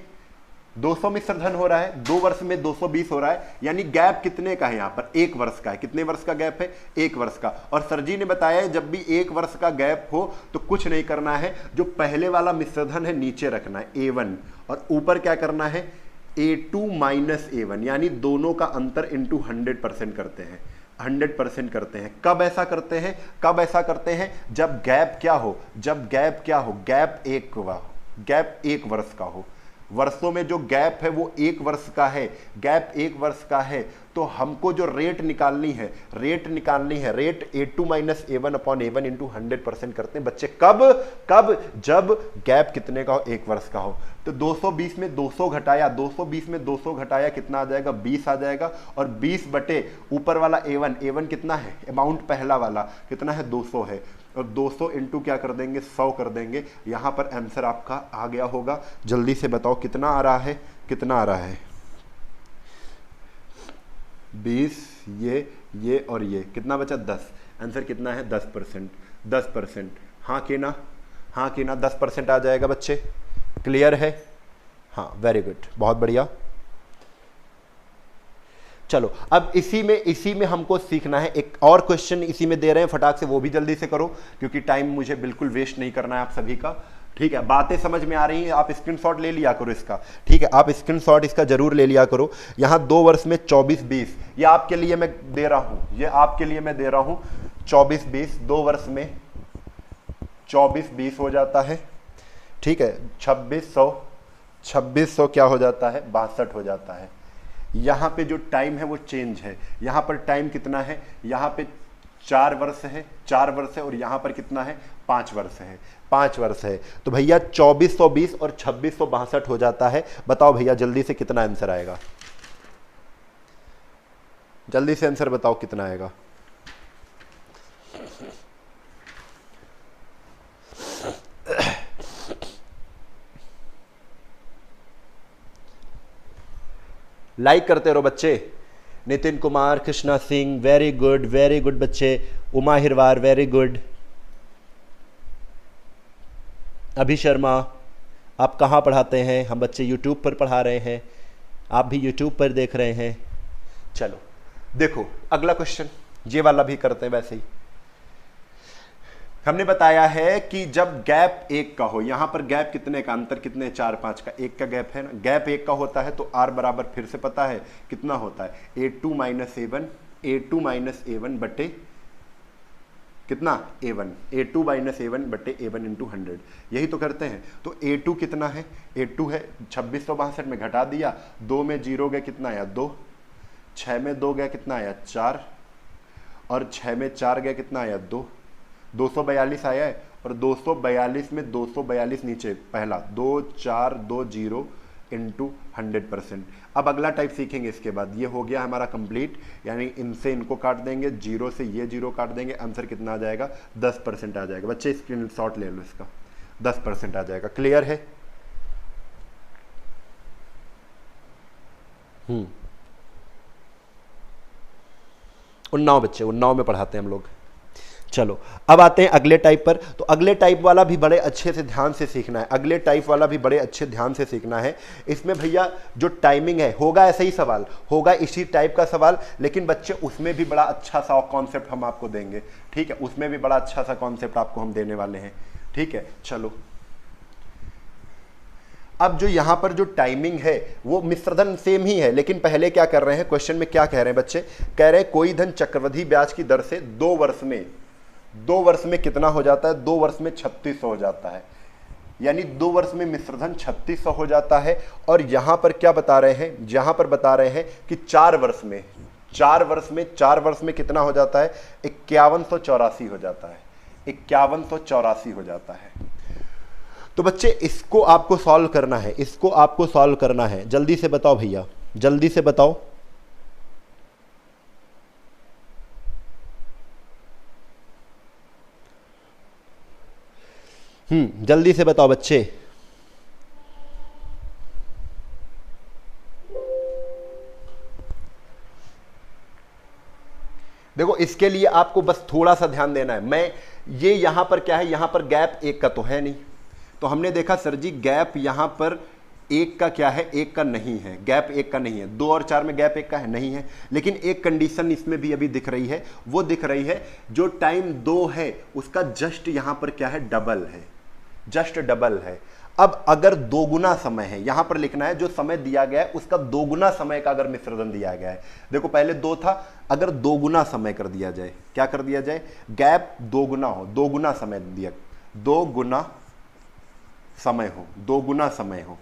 200 मिश्रधन हो रहा है, 2 वर्ष में 220 हो रहा है, यानी गैप कितने का है यहाँ पर, 1 वर्ष का है। कितने वर्ष का गैप है, 1 वर्ष का। और सर जी ने बताया जब भी 1 वर्ष का गैप हो तो कुछ नहीं करना है, जो पहले वाला मिश्रधन है नीचे रखना है A1, और ऊपर क्या करना है A2 माइनस A1, यानी दोनों का अंतर इंटू 100% करते हैं, 100% करते हैं। कब ऐसा करते हैं, कब ऐसा करते हैं, जब गैप क्या हो, जब गैप क्या हो, गैप 1 वर्ष का हो। वर्षों में जो गैप है वो 1 वर्ष का है, गैप 1 वर्ष का है, तो हमको जो रेट निकालनी है, rate A2 minus A1 upon A1 into 100% करते हैं बच्चे। कब जब गैप कितने का हो, 1 वर्ष का हो। तो 220 में 200 घटाया, 220 में 200 घटाया कितना आ जाएगा, 20 आ जाएगा। और 20 बटे ऊपर वाला A1 कितना है, अमाउंट पहला वाला कितना है, 200 है, और 200 इंटू क्या कर देंगे, 100 कर देंगे। यहां पर आंसर आपका आ गया होगा। जल्दी से बताओ कितना आ रहा है, कितना आ रहा है, 20, ये और ये कितना बचा, 10। आंसर कितना है 10%। 10%, हाँ कि ना, हाँ कि ना, 10% आ जाएगा बच्चे। क्लियर है? हाँ, वेरी गुड, बहुत बढ़िया। चलो अब इसी में हमको सीखना है। एक और क्वेश्चन इसी में दे रहे हैं, फटाक से वो भी जल्दी से करो, क्योंकि टाइम मुझे बिल्कुल वेस्ट नहीं करना है आप सभी का। ठीक है, बातें समझ में आ रही हैं? आप स्क्रीनशॉट ले लिया करो इसका। ठीक है, आप स्क्रीनशॉट इसका जरूर ले लिया करो। यहाँ 2 वर्ष में 24-20, ये आपके लिए मैं दे रहा हूँ, ये आपके लिए मैं दे रहा हूँ। 24-20, 2 वर्ष में 24-20 हो जाता है। ठीक है, 2600 क्या हो जाता है? 62 हो जाता है। यहाँ पे जो टाइम है वो चेंज है। यहाँ पर टाइम कितना है? यहाँ पे 4 वर्ष है, 4 वर्ष है, और यहाँ पर कितना है? 5 वर्ष है, 5 वर्ष है। तो भैया 2420 और 2662 हो जाता है। बताओ भैया जल्दी से कितना आंसर आएगा? जल्दी से आंसर बताओ कितना आएगा? लाइक करते रहो बच्चे। नितिन कुमार, कृष्णा सिंह, वेरी गुड बच्चे। Uma Hirwar, very good. अभी शर्मा, आप कहाँ पढ़ाते हैं? हम बच्चे यूट्यूब पर पढ़ा रहे हैं, आप भी यूट्यूब पर देख रहे हैं। चलो देखो अगला क्वेश्चन, ये वाला भी करते हैं वैसे ही। हमने बताया है कि जब गैप 1 का हो, यहां पर गैप कितने का, अंतर कितने, 4-5 का, 1 का गैप है ना, गैप 1 का होता है तो r बराबर फिर से पता है कितना होता है, a2 - a1 बटे कितना, a1, a2 - a1 बटे a1 × 100। यही तो करते हैं। तो a2 कितना है? a2 है 2662 में घटा दिया, 2 में 0 गया कितना आया? 2, 6 में 2 गया कितना आया? 4, और 6 में 4 गया कितना आया? 2, 242 आया है। और 242 में 242 नीचे पहला 2 4 2 0 × 100%। अब अगला टाइप सीखेंगे इसके बाद। ये हो गया हमारा कंप्लीट, यानी इनसे इनको काट देंगे, 0 से ये 0 काट देंगे, आंसर कितना आ जाएगा? 10% आ जाएगा। बच्चे स्क्रीनशॉट ले लो इसका, 10% आ जाएगा। क्लियर है? उन्नाव बच्चे, उन्नाव में पढ़ाते हैं हम लोग। चलो अब आते हैं अगले टाइप पर। तो अगले टाइप वाला भी बड़े अच्छे से ध्यान से सीखना है, अगले टाइप वाला भी बड़े अच्छे ध्यान से सीखना है। इसमें भैया जो टाइमिंग है, होगा ऐसा ही सवाल, होगा इसी टाइप का सवाल, लेकिन बच्चे उसमें भी बड़ा अच्छा सा कॉन्सेप्ट हम आपको देंगे। ठीक है, उसमें भी बड़ा अच्छा सा कॉन्सेप्ट आपको हम देने वाले हैं। ठीक है, चलो अब जो यहां पर जो टाइमिंग है वो मिश्रधन सेम ही है, लेकिन पहले क्या कर रहे हैं, क्वेश्चन में क्या कह रहे हैं बच्चे? कह रहे हैं कोई धन चक्रवृद्धि ब्याज की दर से 2 वर्ष में कितना हो जाता है? 2 वर्ष में 3600 हो जाता है, यानी 2 वर्ष में मिश्रधन 3600 हो जाता है। और यहां पर क्या बता रहे हैं? यहां पर बता रहे हैं कि 4 वर्ष में कितना हो जाता है? 5184 हो जाता है, 5184 हो जाता है। तो बच्चे इसको आपको सॉल्व करना है, इसको आपको सॉल्व करना है। जल्दी से बताओ भैया, जल्दी से बताओ। जल्दी से बताओ बच्चे। देखो इसके लिए आपको बस थोड़ा सा ध्यान देना है। मैं ये यहां पर क्या है, यहां पर गैप 1 का तो है नहीं, तो हमने देखा सर जी गैप यहां पर 1 का क्या है, 1 का नहीं है, गैप 1 का नहीं है। 2 और 4 में गैप 1 का है, नहीं है। लेकिन एक कंडीशन इसमें भी अभी दिख रही है, वो दिख रही है जो टाइम 2 है उसका जस्ट यहां पर क्या है, डबल है, जस्ट डबल है। अब अगर 2 गुना समय है, यहां पर लिखना है जो समय दिया गया है उसका 2 गुना समय का अगर मिश्रधन दिया गया है। देखो पहले 2 था, अगर 2 गुना समय कर दिया जाए, क्या कर दिया जाए, गैप 2 गुना हो, 2 गुना समय दिया, 2 गुना समय हो, 2 गुना समय हो,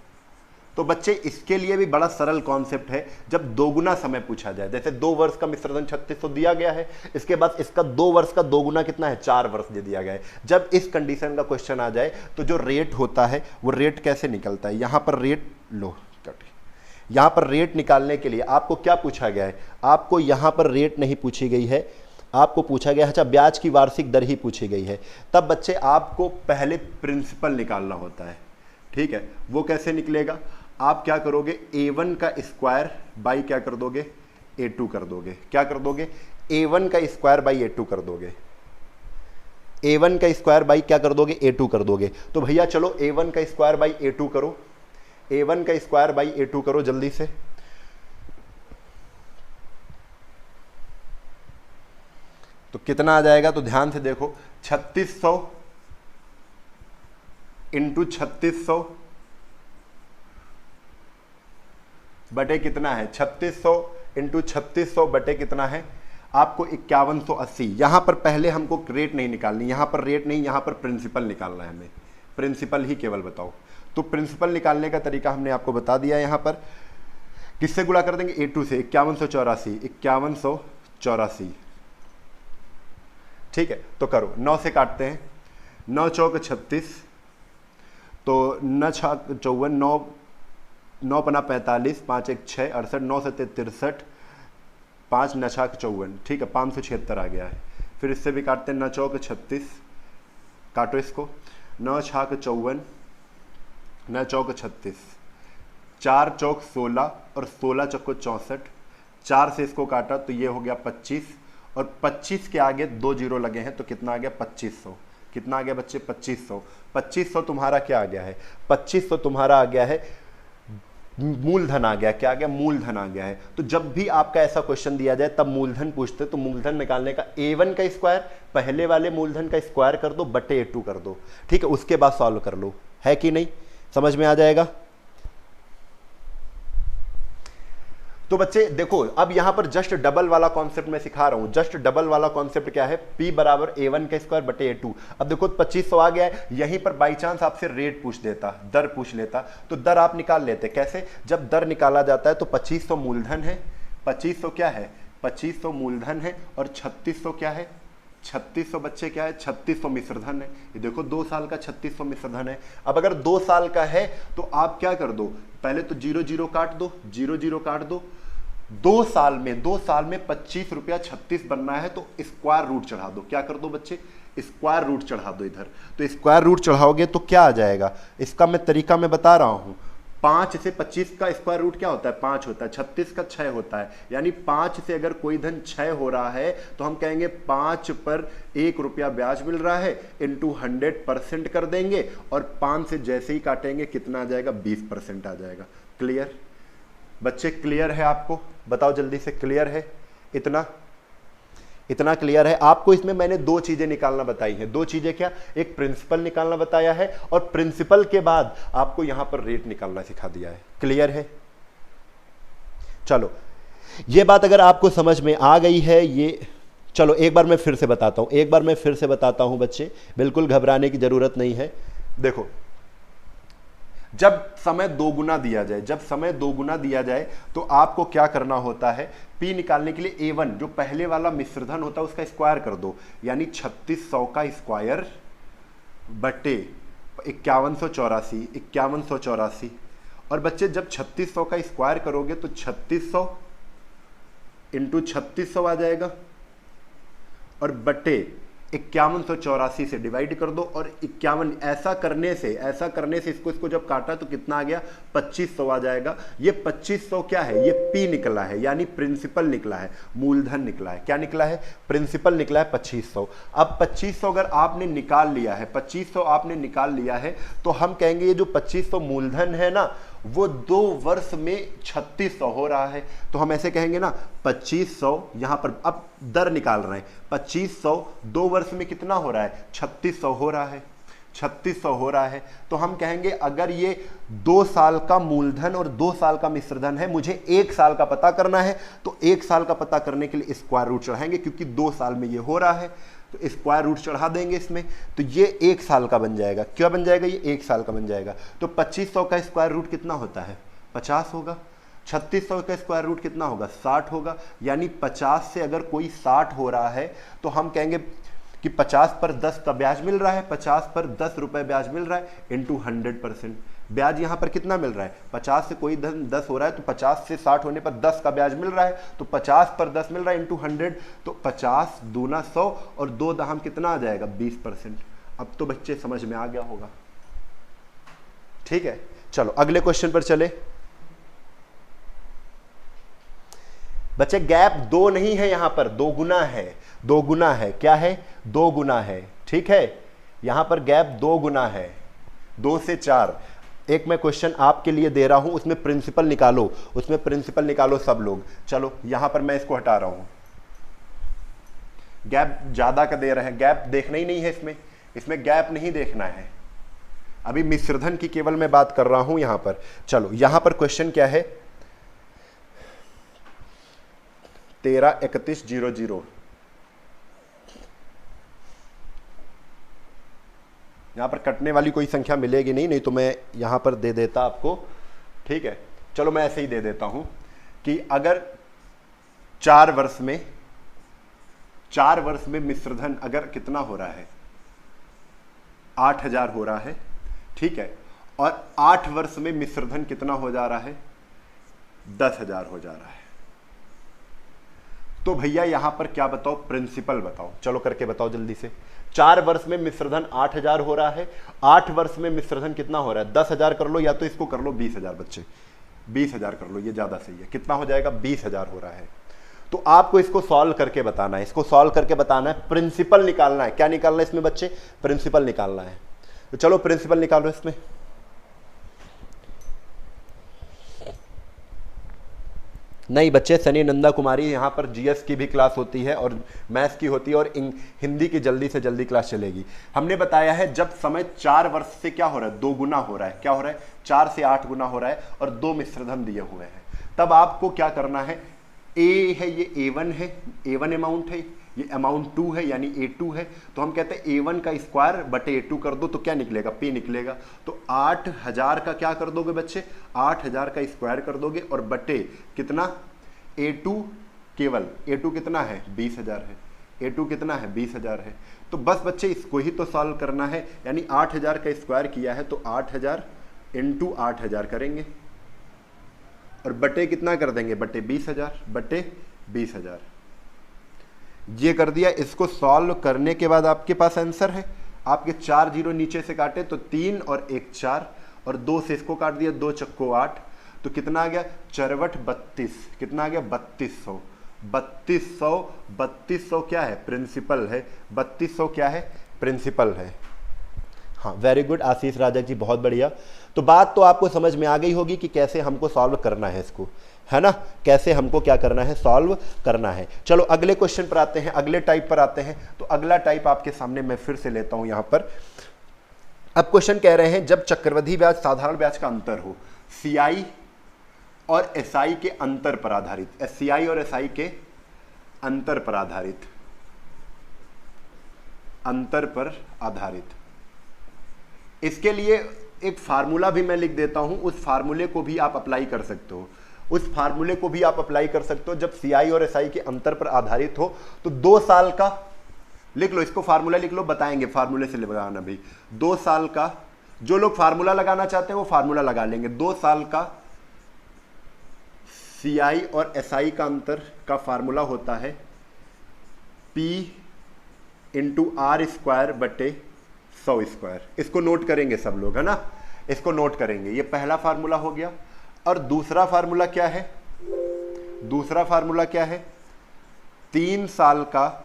तो बच्चे इसके लिए भी बड़ा सरल कॉन्सेप्ट है। जब 2 गुना समय पूछा जाए, जैसे 2 वर्ष का मिश्रधन 3600 दिया गया है, इसके बाद इसका 2 वर्ष का 2 गुना कितना है, 4 वर्ष दे दिया गया है। जब इस कंडीशन का क्वेश्चन आ जाए तो जो रेट होता है वो रेट कैसे निकलता है, यहां पर रेट लो, यहां पर रेट निकालने के लिए आपको क्या पूछा गया है, आपको यहां पर रेट नहीं पूछी गई है, आपको पूछा गया अच्छा ब्याज की वार्षिक दर ही पूछी गई है। तब बच्चे आपको पहले प्रिंसिपल निकालना होता है। ठीक है, वो कैसे निकलेगा, आप क्या करोगे, a1 का स्क्वायर बाई क्या कर दोगे, A2 कर दोगे। क्या कर दोगे? A1 का स्क्वायर बाई A2 कर दोगे। A1 का स्क्वायर बाई क्या कर दोगे? A2 कर दोगे। तो भैया चलो A1 का स्क्वायर बाई A2 करो, A1 का स्क्वायर बाई A2 करो जल्दी से। तो कितना आ जाएगा? तो ध्यान से देखो, 3600 इंटू 3600 बटे कितना है? 3600 इंटू 3600 बटे कितना है आपको? 5180। यहां पर पहले हमको रेट नहीं निकालनी, यहां पर रेट नहीं, यहां पर प्रिंसिपल निकालना है हमें, प्रिंसिपल ही केवल बताओ। तो प्रिंसिपल निकालने का तरीका हमने आपको बता दिया। यहां पर किससे गुणा कर देंगे? A2 से। 5184, 5184, ठीक है। तो करो, 9 से काटते हैं, 9 चौक 36, तो 9 छक 54, 9 पना 45, 5 1 6 68, 9 7 63, 5 9 छक 54, ठीक है, 576 आ गया है। फिर इससे भी काटते हैं, 9 चौक 36, काटो इसको, 9 छक 54, 9 चौक 36, 4 चौक 16 और 16 चौको 64, 4 से इसको काटा तो ये हो गया 25, और 25 के आगे 2 जीरो लगे हैं तो कितना आ गया? 2500। कितना आ गया बच्चे? 2500। 2500 तुम्हारा क्या आ गया है? 2500 तुम्हारा आ गया है मूलधन आ गया। क्या आ गया? मूलधन आ गया है। तो जब भी आपका ऐसा क्वेश्चन दिया जाए तब मूलधन पूछते, तो मूलधन निकालने का A1 का स्क्वायर पहले वाले मूलधन का स्क्वायर कर दो बटे A2 कर दो, ठीक है, उसके बाद सॉल्व कर लो। है कि नहीं? समझ में आ जाएगा? तो बच्चे देखो, अब यहां पर जस्ट डबल वाला कॉन्सेप्ट मैं सिखा रहा हूं। जस्ट डबल वाला कॉन्सेप्ट क्या है? P बराबर A1 का स्क्वायर बटे A2। अब देखो 2500 आ गया है, यहीं पर बाई चांस आपसे रेट पूछ देता, दर पूछ लेता, तो दर आप निकाल लेते। कैसे? जब दर निकाला जाता है तो 2500 मूलधन है, 2500 क्या है? 2500 मूलधन है, और 3600 क्या है? 3600 बच्चे क्या है? 3600 मिश्रधन है। ये देखो 2 साल का 3600 मिश्रधन है। अब अगर 2 साल का है तो आप क्या कर दो? पहले तो 0 0 काट दो, 0 0 काट दो। 2 साल में 25 रुपया 36 बनना है तो स्क्वायर रूट चढ़ा दो। क्या कर दो बच्चे? स्क्वायर रूट चढ़ा दो इधर। तो स्क्वायर रूट चढ़ाओगे तो क्या आ जाएगा? इसका मैं तरीका मैं बता रहा हूं। 5 से 25 का स्क्वायर रूट क्या होता है? 5 होता है। 36 का 6 होता है। यानी 5 से अगर कोई धन 6 हो रहा है तो हम कहेंगे 5 पर 1 रुपया ब्याज मिल रहा है, इंटू 100% कर देंगे, और 5 से जैसे ही काटेंगे कितना आ जाएगा? 20% आ जाएगा। क्लियर बच्चे? क्लियर है आपको? बताओ जल्दी से, क्लियर है? इतना क्लियर है आपको? इसमें मैंने 2 चीजें निकालना बताई हैं। 2 चीजें क्या? एक प्रिंसिपल निकालना बताया है, और प्रिंसिपल के बाद आपको यहां पर रेट निकालना सिखा दिया है। क्लियर है? चलो, ये बात अगर आपको समझ में आ गई है, ये चलो एक बार मैं फिर से बताता हूं बच्चे, बिल्कुल घबराने की जरूरत नहीं है। देखो, जब समय 2 गुना दिया जाए, तो आपको क्या करना होता है? P निकालने के लिए A1 जो पहले वाला मिश्रधन होता है उसका स्क्वायर कर दो, यानी 3600 का स्क्वायर बटे 5184। और बच्चे जब 3600 का स्क्वायर करोगे तो 3600 इंटू 3600 आ जाएगा, और बटे 5184 से डिवाइड कर दो, और 51 ऐसा करने से इसको जब काटा तो कितना आ गया? 2500 आ जाएगा। ये 2500 क्या है? ये P निकला है, यानी प्रिंसिपल निकला है, मूलधन निकला है। क्या निकला है? प्रिंसिपल निकला है 2500। अब 2500 अगर आपने निकाल लिया है, तो हम कहेंगे ये जो 2500 मूलधन है ना, वो 2 वर्ष में 3600 हो रहा है। तो हम ऐसे कहेंगे ना, 2500 यहां पर अब दर निकाल रहे हैं, 2500 2 वर्ष में कितना हो रहा है? 3600 हो रहा है। 3600 हो रहा है, तो हम कहेंगे अगर ये 2 साल का मूलधन और 2 साल का मिश्रधन है, मुझे 1 साल का पता करना है, तो 1 साल का पता करने के लिए स्क्वायर रूट चढ़ाएंगे, क्योंकि 2 साल में ये हो रहा है, तो स्क्वायर रूट चढ़ा देंगे इसमें, तो ये 1 साल का बन जाएगा। क्या बन जाएगा? ये 1 साल का बन जाएगा। तो 2500 का स्क्वायर रूट कितना होता है? 50 होगा। 3600 का स्क्वायर रूट कितना होगा? 60 होगा। यानी 50 से अगर कोई 60 हो रहा है तो हम कहेंगे कि 50 पर 10 का ब्याज मिल रहा है, 50 पर 10 रुपए ब्याज मिल रहा है, इंटू 100%। ब्याज यहां पर कितना मिल रहा है? 50 से कोई धन 10 हो रहा है तो 50 से 60 होने पर 10 का ब्याज मिल रहा है, तो 50 पर 10 मिल रहा है इंटू 100, तो 50 दूना 100 और 2 दहम कितना आ जाएगा? 20%। अब तो बच्चे समझ में आ गया होगा। ठीक है, चलो अगले क्वेश्चन पर चले। बच्चे गैप 2 नहीं है, यहां पर 2 गुना है, 2 गुना है। क्या है? 2 गुना है। ठीक है, यहां पर गैप 2 गुना है, 2 से 4। एक मैं क्वेश्चन आपके लिए दे रहा हूं, उसमें प्रिंसिपल निकालो, उसमें प्रिंसिपल निकालो सब लोग। चलो यहां पर मैं इसको हटा रहा हूं, गैप ज्यादा का दे रहे हैं, गैप देखना ही नहीं है इसमें, इसमें गैप नहीं देखना है। अभी मिश्रधन की केवल मैं बात कर रहा हूं यहां पर। चलो यहां पर क्वेश्चन क्या है? 133100। यहां पर कटने वाली कोई संख्या मिलेगी नहीं, नहीं तो मैं यहां पर दे देता आपको। ठीक है, चलो मैं ऐसे ही दे देता हूं कि अगर 4 वर्ष में मिश्रधन अगर कितना हो रहा है, 8000 हो रहा है। ठीक है, और 8 वर्ष में मिश्रधन कितना हो जा रहा है? 10,000 हो जा रहा है। तो भैया यहां पर क्या बताओ? प्रिंसिपल बताओ, चलो करके बताओ जल्दी से। 4 वर्ष में मिश्रधन 8000 हो रहा है, 8 वर्ष में मिश्रधन कितना हो रहा है? 10,000 कर लो, या तो इसको कर लो 20,000। बच्चे 20,000 कर लो, ये ज्यादा सही है। कितना हो जाएगा? 20,000 हो रहा है। तो आपको इसको सॉल्व करके बताना है, इसको सॉल्व करके बताना है, प्रिंसिपल निकालना है। क्या निकालना है इसमें बच्चे? प्रिंसिपल निकालना है। तो चलो प्रिंसिपल निकालो इसमें। नहीं बच्चे, सनी नंदा कुमारी, यहाँ पर जीएस की भी क्लास होती है और मैथ्स की होती है और हिंदी की जल्दी से जल्दी क्लास चलेगी। हमने बताया है जब समय 4 वर्ष से क्या हो रहा है? 2 गुना हो रहा है। क्या हो रहा है? 4 से 8 गुना हो रहा है और 2 मिश्रधन दिए हुए हैं। तब आपको क्या करना है? ए है, ये A1 है, A1 अमाउंट है, ये अमाउंट 2 है यानी A2 है। तो हम कहते हैं A1 का स्क्वायर बटे A2 कर दो, तो क्या निकलेगा? P निकलेगा। तो 8000 का क्या कर दोगे बच्चे? 8000 का स्क्वायर कर दोगे और बटे कितना? A2 केवल, A2 कितना है? 20,000 है। A2 कितना है? 20,000 है। तो बस बच्चे इसको ही तो सॉल्व करना है, यानी 8000 का स्क्वायर किया है तो 8000 इंटू 8000 करेंगे और बटे कितना कर देंगे? बटे 20,000, बटे 20,000। ये कर दिया। इसको सॉल्व करने के बाद आपके पास आंसर है। आपके 4 जीरो नीचे से काटे तो 3 और 1 4 और 2 से इसको काट दिया, 2 चक्को 8। तो कितना आ गया? 4 32। कितना आ गया? 3200। 3200 क्या है? प्रिंसिपल है। 3200 क्या है? प्रिंसिपल है। हाँ, वेरी गुड आशीष राजा जी, बहुत बढ़िया। तो बात तो आपको समझ में आ गई होगी कि कैसे हमको सॉल्व करना है इसको, है ना? कैसे हमको क्या करना है? सॉल्व करना है। चलो अगले क्वेश्चन पर आते हैं, अगले टाइप पर आते हैं। तो अगला टाइप आपके सामने मैं फिर से लेता हूं यहां पर। अब क्वेश्चन कह रहे हैं जब चक्रवृद्धि ब्याज साधारण ब्याज का अंतर हो, CI और SI के अंतर पर आधारित, CI और SI के अंतर पर आधारित, अंतर पर आधारित। इसके लिए एक फार्मूला भी मैं लिख देता हूं, उस फार्मूले को भी आप अप्लाई कर सकते हो, उस फार्मूले को भी आप अप्लाई कर सकते हो। जब CI और SI के अंतर पर आधारित हो तो 2 साल का लिख लो, इसको फार्मूला लिख लो, बताएंगे फार्मूले से लगाना भी। 2 साल का, जो लोग फार्मूला लगाना चाहते हैं वो फार्मूला लगा लेंगे। 2 साल का CI और SI का अंतर का फार्मूला होता है P इंटू R स्क्वायर बटे 100 स्क्वायर। इसको नोट करेंगे सब लोग, है ना? इसको नोट करेंगे। ये पहला फार्मूला हो गया। और दूसरा फार्मूला क्या है? दूसरा फार्मूला क्या है? 3 साल का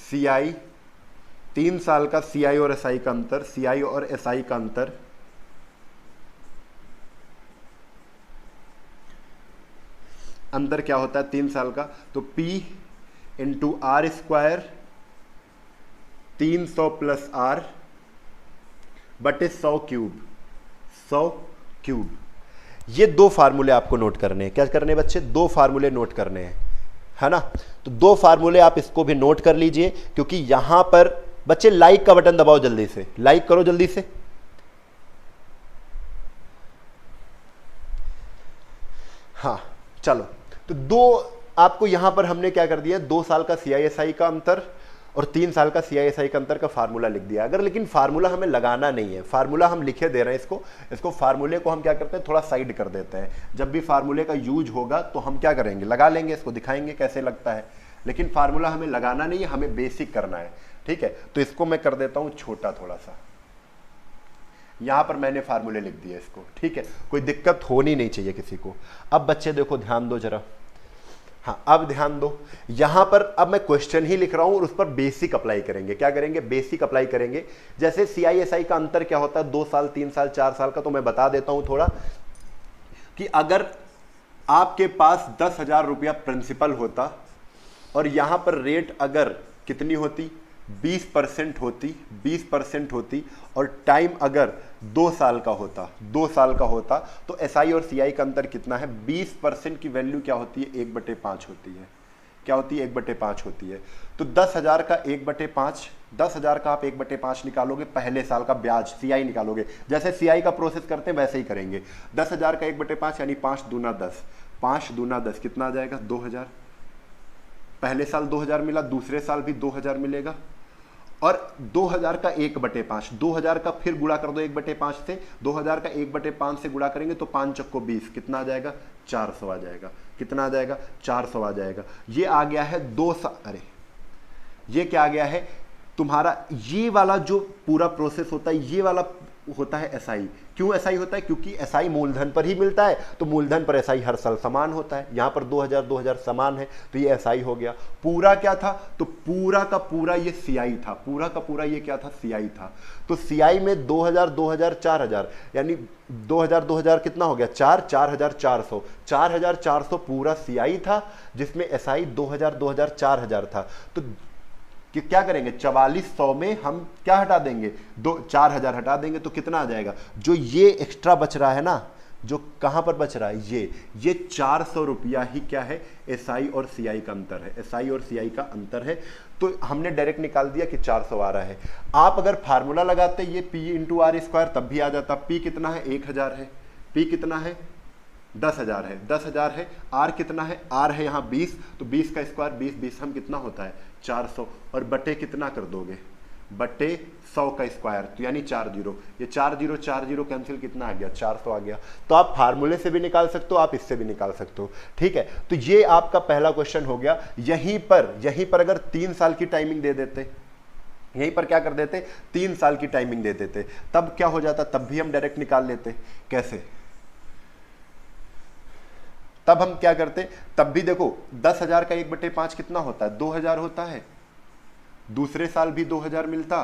CI, 3 साल का CI और SI का अंतर, CI और SI का अंतर क्या होता है? 3 साल का, तो P into R square 300 plus R बटे 100 क्यूब, 100 क्यूब। ये 2 फार्मूले आपको नोट करने हैं। क्या करने बच्चे? 2 फार्मूले नोट करने हैं, है ना? तो 2 फार्मूले आप इसको भी नोट कर लीजिए, क्योंकि यहां पर बच्चे लाइक का बटन दबाओ, जल्दी से लाइक करो जल्दी से। हाँ चलो, तो 2 आपको यहां पर हमने क्या कर दिया? 2 साल का CI SI का अंतर और 3 साल का CI SI का अंतर का फार्मूला लिख दिया। अगर लेकिन फार्मूला हमें लगाना नहीं है, फार्मूला हम लिखे दे रहे हैं इसको फार्मूले को हम क्या करते हैं? थोड़ा साइड कर देते हैं। जब भी फार्मूले का यूज होगा तो हम क्या करेंगे? लगा लेंगे, इसको दिखाएंगे कैसे लगता है। लेकिन फार्मूला हमें लगाना नहीं है, हमें बेसिक करना है, ठीक है? तो इसको मैं कर देता हूं छोटा थोड़ा सा। यहां पर मैंने फार्मूले लिख दिए इसको, ठीक है, कोई दिक्कत होनी नहीं चाहिए किसी को। अब बच्चे देखो ध्यान दो जरा, हाँ अब ध्यान दो, यहां पर अब मैं क्वेश्चन ही लिख रहा हूं और उस पर बेसिक अप्लाई करेंगे। क्या करेंगे? बेसिक अप्लाई करेंगे। जैसे CISI का अंतर क्या होता है, 2 साल 3 साल 4 साल का, तो मैं बता देता हूं थोड़ा कि अगर आपके पास 10,000 रुपया प्रिंसिपल होता और यहां पर रेट अगर कितनी होती, 20% होती और टाइम अगर 2 साल का होता तो SI और CI का अंतर कितना है? 20% की वैल्यू क्या होती है? 1/5 होती है। क्या होती है? 1/5 होती है। तो 10,000 का 1/5, 10,000 का आप 1/5 निकालोगे, पहले साल का ब्याज CI निकालोगे, जैसे CI का प्रोसेस करते हैं वैसे ही करेंगे। 10,000 का 1/5 यानी 5 दूना 10, 5 दूना 10 कितना आ जाएगा? 2,000। पहले साल 2,000 मिला, दूसरे साल भी 2,000 मिलेगा। और 2,000 का 1/5, 2,000 का फिर गुणा कर दो 1/5 से, 2,000 का 1/5 से गुणा करेंगे तो 5 चक्को 20, कितना आ जाएगा? 400 आ जाएगा। कितना आ जाएगा? 400 आ जाएगा। ये आ गया है 2 साल, अरे ये क्या आ गया है तुम्हारा, ये वाला जो पूरा प्रोसेस होता है ये वाला होता है SI। क्यों SI होता है? क्योंकि SI मूलधन पर ही मिलता है, तो मूलधन पर SI हर साल समान होता है। यहां पर 2,000 समान है तो ये SI हो गया। पूरा क्या था? तो पूरा का पूरा ये CI था, पूरा का पूरा ये क्या था? CI था। तो CI में 2,000 4,000 यानी 2,000 कितना हो गया? 4,400 4,400 पूरा CI था, जिसमें SI 2,000 4,000 था। तो कि क्या करेंगे? 4400 में हम क्या हटा देंगे? 4,000 हटा देंगे तो कितना आ जाएगा? जो ये एक्स्ट्रा बच रहा है ना, जो कहां पर बच रहा है, ये 400 रुपया ही क्या है? SI और CI का अंतर है। SI और CI का अंतर है। तो हमने डायरेक्ट निकाल दिया कि 400 आ रहा है। आप अगर फार्मूला लगाते ये P × R² तब भी आ जाता। P कितना है? 1,000 है। P कितना है? 10,000 है। 10,000 है। R कितना है? R है यहाँ 20, तो 20 का स्क्वायर 20 हम कितना होता है? 400। और बटे कितना कर दोगे? बटे 100 का स्क्वायर, तो यानी 4 जीरो, ये 4 जीरो कैंसिल, कितना आ गया? 400 आ गया। तो आप फार्मूले से भी निकाल सकते हो, आप इससे भी निकाल सकते हो, ठीक है। तो ये आपका पहला क्वेश्चन हो गया। यहीं पर अगर 3 साल की टाइमिंग दे देते, यहीं पर क्या कर देते? 3 साल की टाइमिंग दे देते, तब क्या हो जाता? तब भी हम डायरेक्ट निकाल लेते। कैसे? तब हम क्या करते? तब भी देखो 10,000 का 1/5 कितना होता है? 2,000 होता है। दूसरे साल भी 2,000 मिलता,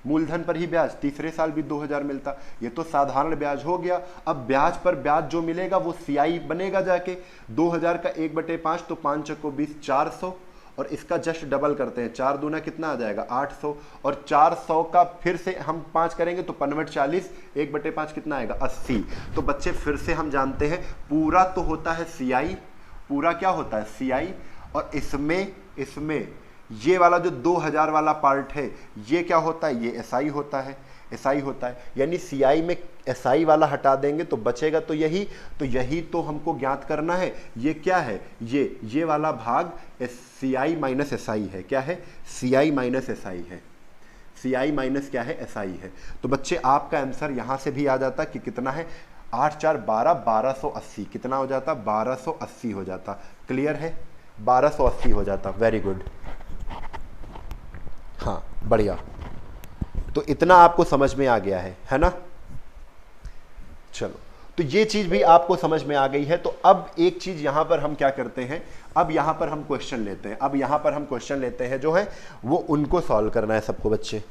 मूलधन पर ही ब्याज, तीसरे साल भी 2,000 मिलता। ये तो साधारण ब्याज हो गया। अब ब्याज पर ब्याज जो मिलेगा वो CI बनेगा जाके। 2,000 का 1/5 तो 5 चक्को 20, 400, और इसका जस्ट डबल करते हैं, 4 दूना कितना आ जाएगा? 800, और 400 का फिर से हम 5 करेंगे तो 5 40, 1/5 कितना आएगा? 80। तो बच्चे फिर से हम जानते हैं पूरा तो होता है CI, पूरा क्या होता है? CI, और इसमें ये वाला जो 2,000 वाला पार्ट है ये क्या होता है? ये SI होता है, SI होता है। यानी CI में SI वाला हटा देंगे तो बचेगा तो यही तो हमको ज्ञात करना है। ये क्या है? ये वाला भाग CI माइनस SI है। क्या है? CI माइनस SI है। CI माइनस क्या है? SI है। तो बच्चे आपका आंसर यहां से भी आ जाता कि कितना है? 8 4 12, 1280। कितना हो जाता? 1280 हो जाता। क्लियर है? 1280 हो जाता। वेरी गुड, हाँ बढ़िया। तो इतना आपको समझ में आ गया है ना? चलो, तो ये चीज भी आपको समझ में आ गई है। तो अब एक चीज यहां पर हम क्या करते हैं, अब यहां पर हम क्वेश्चन लेते हैं, जो है वो उनको सॉल्व करना है सबको बच्चे,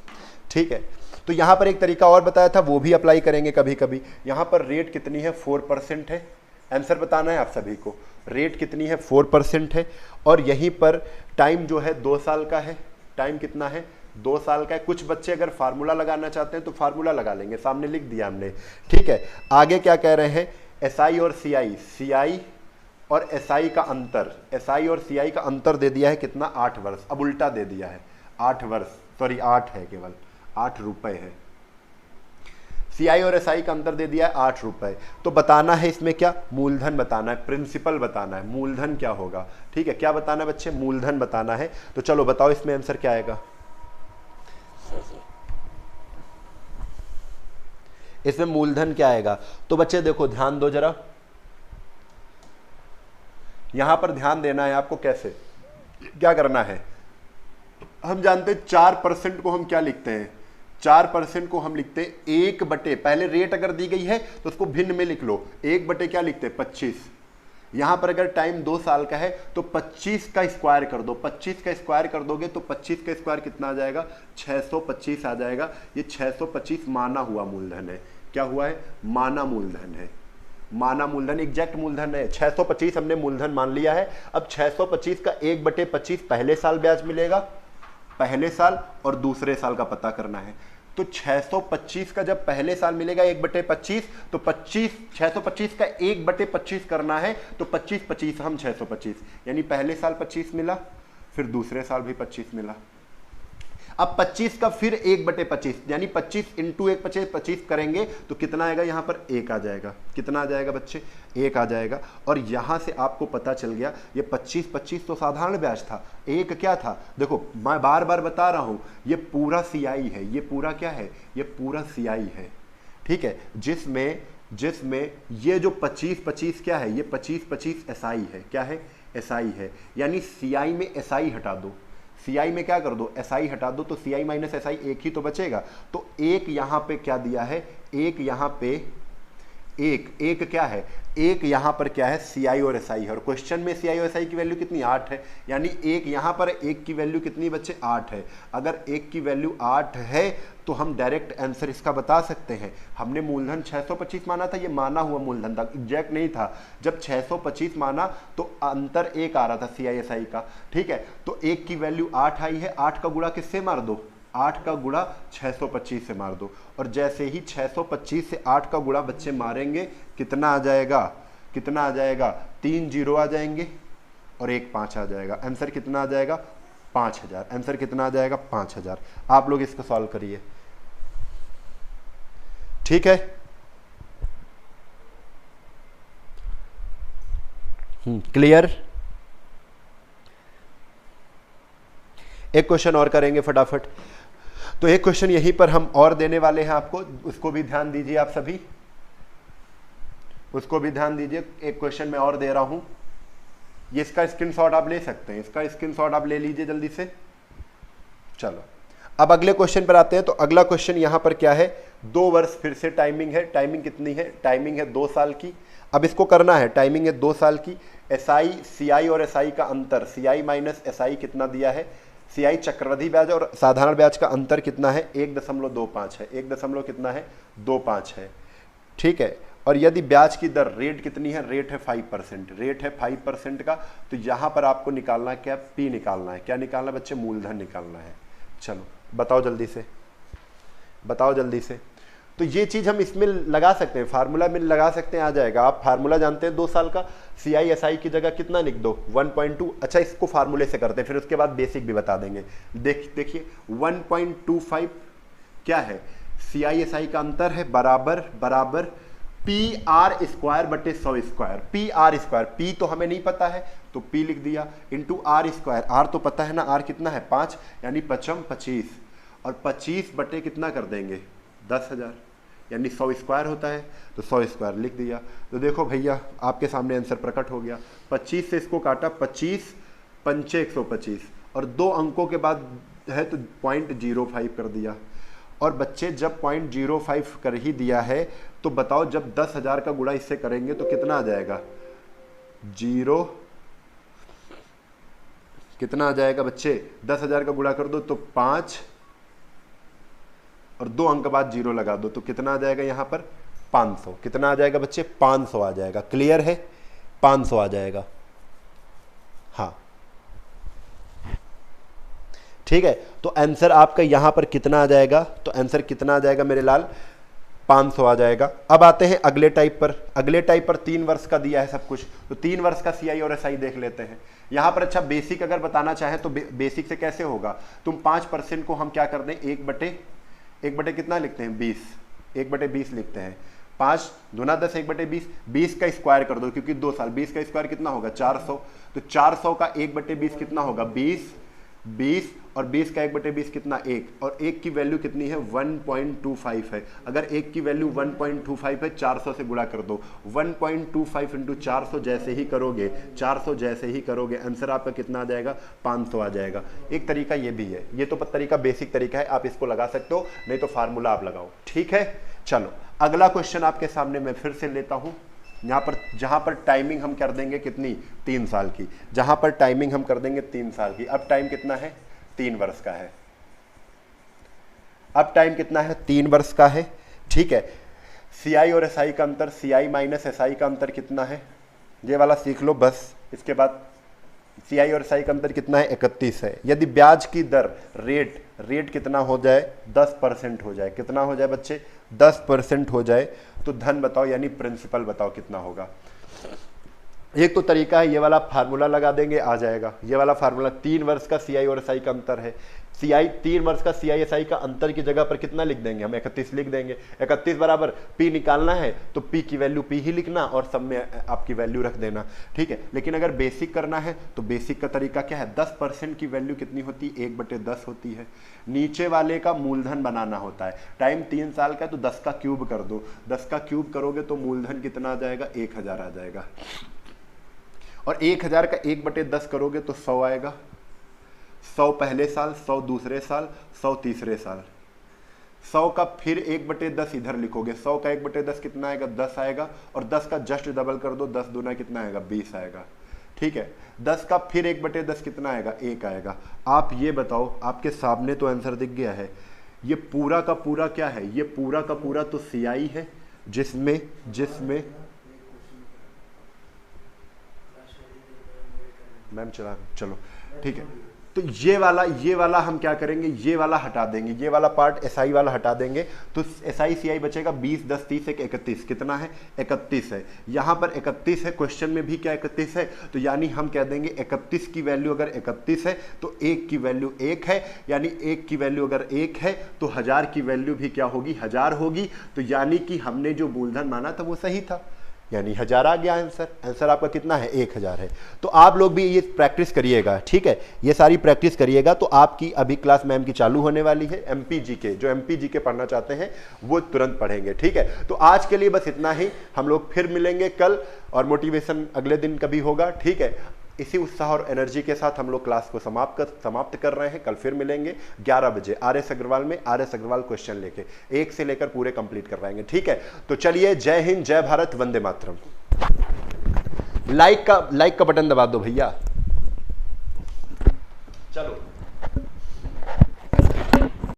ठीक है। तो यहां पर एक तरीका और बताया था, वो भी अप्लाई करेंगे कभी कभी। यहां पर रेट कितनी है? 4% है। आंसर बताना है आप सभी को। रेट कितनी है? 4% है। और यहीं पर टाइम जो है 2 साल का है। टाइम कितना है? 2 साल का है। कुछ बच्चे अगर फार्मूला लगाना चाहते हैं तो फार्मूला लगा लेंगे, सामने लिख दिया हमने, ठीक है। आगे क्या कह रहे हैं? SI और CI और SI का अंतर, SI और CI का अंतर दे दिया है कितना? 8 वर्ष। अब उल्टा दे दिया है, 8 वर्ष, सॉरी 8 है, केवल 8 रुपए है। CI और SI का अंतर दे दिया है 8 रुपए। तो बताना है इसमें क्या? मूलधन बताना है, प्रिंसिपल बताना है। मूलधन क्या होगा? ठीक है, क्या बताना है बच्चे? मूलधन बताना है। तो चलो बताओ इसमें आंसर क्या आएगा? इसमें मूलधन क्या आएगा? तो बच्चे देखो ध्यान दो जरा, यहां पर ध्यान देना है आपको। कैसे क्या करना है? हम जानते हैं 4% को हम क्या लिखते हैं? 4% को हम लिखते हैं 1/, पहले रेट अगर दी गई है तो उसको भिन्न में लिख लो, 1/, क्या लिखते हैं 25। यहां पर अगर टाइम 2 साल का है तो 25 का स्क्वायर कर दो, 25 का स्क्वायर कर दोगे तो 25 का स्क्वायर कितना आ जाएगा, 625 आ जाएगा। ये 625 माना हुआ मूलधन है। क्या हुआ है, माना मूलधन है। माना मूलधन एग्जैक्ट मूलधन है। 625 हमने मूलधन मान लिया है। अब 625 का 1/25 पहले साल ब्याज मिलेगा, पहले साल, और दूसरे साल का पता करना है। तो 625 का जब पहले साल मिलेगा 1/25, तो 625 का 1/25 करना है, तो 25 हम 625, यानी पहले साल 25 मिला, फिर दूसरे साल भी 25 मिला। अब 25 का फिर 1/25, यानी 25 इंटू 1/25 करेंगे तो कितना आएगा, यहां पर 1 आ जाएगा। कितना आ जाएगा बच्चे, 1 आ जाएगा। और यहां से आपको पता चल गया ये 25 तो साधारण ब्याज था, 1 क्या था, देखो मैं बार बार बता रहा हूं, ये पूरा सीआई है, ये पूरा क्या है, ये पूरा सीआई है, ठीक है, जिसमें ये जो 25 क्या है, ये 25 एसआई है। क्या है, एसआई है, यानी सीआई में एसआई हटा दो, सीआई में क्या कर दो, एसआई हटा दो, तो सीआई माइनस एसआई 1 ही तो बचेगा। तो 1 यहां पे क्या दिया है, 1 यहां पे एक क्या है, 1 यहां पर क्या है, सीआई और एसआई है। और क्वेश्चन में सीआई और एसआई की वैल्यू कितनी, 8 है, यानी 1 यहां पर 1 की वैल्यू कितनी बच्चे, 8 है। अगर 1 की वैल्यू 8 है तो हम डायरेक्ट आंसर इसका बता सकते हैं। हमने मूलधन 625 माना था, ये माना हुआ मूलधन था, एग्जैक्ट नहीं था। जब 625 माना तो अंतर 1 आ रहा था सीआई एसआई का, ठीक है। तो 1 की वैल्यू 8 आई है, 8 का गुणा किससे मार दो, 8 का गुणा 625 से मार दो। और जैसे ही 625 से 8 का गुणा बच्चे मारेंगे, कितना आ जाएगा, कितना आ जाएगा, 3 0 आ जाएंगे और 1 5 आ जाएगा। आंसर कितना आ जाएगा, 5000। आंसर कितना आ जाएगा, 5000। आप लोग इसको सॉल्व करिए, ठीक है। क्लियर। एक क्वेश्चन और करेंगे फटाफट। तो एक क्वेश्चन यहीं पर हम और देने वाले हैं आपको, उसको भी ध्यान दीजिए आप सभी, उसको भी ध्यान दीजिए। एक क्वेश्चन मैं और दे रहा हूं, ये इसका स्क्रीनशॉट आप ले सकते हैं, इसका स्क्रीनशॉट आप ले लीजिए जल्दी से। चलो अब अगले क्वेश्चन पर आते हैं। तो अगला क्वेश्चन यहां पर क्या है, 2 वर्ष, फिर से टाइमिंग है। टाइमिंग कितनी है, टाइमिंग है 2 साल की। अब इसको करना है, टाइमिंग है 2 साल की। एसआई, सीआई और एसआई का अंतर, सीआई माइनस एसआई कितना दिया है, सीआई चक्रवृद्धि ब्याज और साधारण ब्याज का अंतर कितना है, 1.25 है, 1 कितना है, 25 है, ठीक है। और यदि ब्याज की दर, रेट कितनी है, रेट है 5%, रेट है 5% का। तो यहां पर आपको निकालना क्या, पी निकालना है। क्या निकालना है बच्चे, मूलधन निकालना है। चलो बताओ जल्दी से, बताओ जल्दी से। तो ये चीज हम इसमें लगा सकते हैं, फार्मूला में लगा सकते हैं, आ जाएगा। आप फार्मूला जानते हैं 2 साल का, सीआई एसआई की जगह कितना लिख दो, 1.2। अच्छा इसको फार्मूले से करते हैं, फिर उसके बाद बेसिक भी बता देंगे। देखिए 1.25 क्या है, सीआई एसआई का अंतर है, बराबर पी आर स्क्वायर बटे 100 square. P R square, P तो हमें नहीं पता है तो पी लिख दिया, इंटू आर स्क्वायर, आर तो पता है ना, आर कितना है 5, यानी 25, और 25 बटे कितना कर देंगे 10,000, यानी 100 स्क्वायर होता है, तो 100 स्क्वायर लिख दिया। तो देखो भैया आपके सामने आंसर प्रकट हो गया। 25 से इसको काटा, 25 पंचे 125, और 2 अंकों के बाद है तो 0.05 कर दिया। और बच्चे जब 0.05 कर ही दिया है तो बताओ जब 10,000 का गुणा इससे करेंगे तो कितना आ जाएगा, 0 कितना आ जाएगा बच्चे, 10,000 का गुणा कर दो तो 5, और 2 अंक बाद 0 लगा दो तो कितना आ जाएगा यहां पर 500। कितना आ जाएगा बच्चे, 500 आ जाएगा। क्लियर है, 500 आ जाएगा। हाँ ठीक है। तो आंसर आपका यहां पर कितना आ जाएगा, तो आंसर कितना आ जाएगा मेरे लाल, 500 आ जाएगा। अब आते हैं अगले टाइप पर। अगले टाइप पर 3 वर्ष का दिया है सब कुछ, तो 3 वर्ष का सीआई और एसआई देख लेते हैं यहां पर। अच्छा बेसिक अगर बताना चाहें तो बेसिक से कैसे होगा, तुम 5% को हम क्या कर दें, 1 बटे कितना लिखते हैं 20, 1/20 लिखते हैं। 5 दूना 10, 1/20, 20 का स्क्वायर कर दो क्योंकि 2 साल, 20 का स्क्वायर कितना होगा 400, तो 400 का 1/20 कितना होगा 20, 20 और 20 का 1/20 कितना 1, और 1 की वैल्यू कितनी है 1.25 है। अगर 1 की वैल्यू 1.25 है 400 से गुणा कर दो। 1.25 इंटू 400 जैसे ही करोगे, 400 जैसे ही करोगे आंसर आपका कितना आ जाएगा 500 आ जाएगा। एक तरीका ये भी है, ये तो तरीका बेसिक तरीका है, आप इसको लगा सकते हो, नहीं तो फार्मूला आप लगाओ। ठीक है, चलो अगला क्वेश्चन आपके सामने मैं फिर से लेता हूं। जहां पर टाइमिंग हम कर देंगे कितनी 3 साल की, जहां पर टाइमिंग हम कर देंगे 3 साल की। अब टाइम कितना है 3 वर्ष का है। अब टाइम कितना है 3 वर्ष का है। ठीक है, सीआई और एसआई का अंतर, सीआई माइनस एसआई का अंतर कितना है, ये वाला सीख लो बस। इसके बाद सीआई और एसआई का अंतर कितना है 31 है। यदि ब्याज की दर रेट कितना हो जाए 10% हो जाए, कितना हो जाए बच्चे 10% हो जाए, तो धन बताओ यानी प्रिंसिपल बताओ कितना होगा। एक तो तरीका है ये वाला फार्मूला लगा देंगे आ जाएगा। ये वाला फार्मूला 3 वर्ष का सीआई और एसआई का अंतर है। सीआई 3 वर्ष का सीआई एसआई का अंतर की जगह पर कितना लिख देंगे हम 31 लिख देंगे। 31 बराबर पी निकालना है तो पी की वैल्यू पी ही लिखना और सब में आपकी वैल्यू रख देना। ठीक है, लेकिन अगर बेसिक करना है तो बेसिक का तरीका क्या है 10% की वैल्यू कितनी होती है 1/10 होती है। नीचे वाले का मूलधन बनाना होता है। टाइम 3 साल का है तो 10 का क्यूब कर दो। 10 का क्यूब करोगे तो मूलधन कितना आ जाएगा 1000 आ जाएगा। और 1000 का 1/10 करोगे तो 100 आएगा। 100 पहले साल, 100 दूसरे साल, 100 तीसरे साल। 100 का फिर 1/10 इधर लिखोगे। 100 का 1/10 कितना आएगा 10 आएगा। और 10 का जस्ट डबल कर दो, 10 दूना कितना आएगा 20 आएगा। ठीक है, 10 का फिर 1/10 कितना आएगा 1 आएगा। आप ये बताओ, आपके सामने तो आंसर दिख गया है। ये पूरा का पूरा क्या है, ये पूरा का पूरा तो सीआई है जिसमें मैम चलो ठीक है। तो ये वाला हम क्या करेंगे, ये वाला हटा देंगे, ये वाला पार्ट एसआई वाला हटा देंगे। तो एसआई सीआई बचेगा 20 10 30 1 31 कितना है 31 है। यहाँ पर 31 है, क्वेश्चन में भी क्या 31 है, तो यानी हम कह देंगे 31 की वैल्यू अगर 31 है तो 1 की वैल्यू 1 है, यानी 1 की वैल्यू अगर 1 है तो 1000 की वैल्यू भी क्या होगी 1000 होगी। तो यानी कि हमने जो मूलधन माना था वो सही था, यानी 1000 आ गया आंसर। आंसर आपका कितना है 1000 है। तो आप लोग भी ये प्रैक्टिस करिएगा। ठीक है, ये सारी प्रैक्टिस करिएगा तो आपकी अभी क्लास मैम की चालू होने वाली है। एमपीजी के जो एमपीजी के पढ़ना चाहते हैं वो तुरंत पढ़ेंगे। ठीक है, तो आज के लिए बस इतना ही। हम लोग फिर मिलेंगे कल और मोटिवेशन अगले दिन कभी होगा। ठीक है, इसी उत्साह और एनर्जी के साथ हम लोग क्लास को समाप्त कर रहे हैं। कल फिर मिलेंगे 11 बजे RS अग्रवाल में। RS अग्रवाल क्वेश्चन लेके 1 से लेकर पूरे कंप्लीट करवाएंगे। ठीक है, तो चलिए, जय हिंद, जय भारत, वंदे मातरम। लाइक का बटन दबा दो भैया। चलो।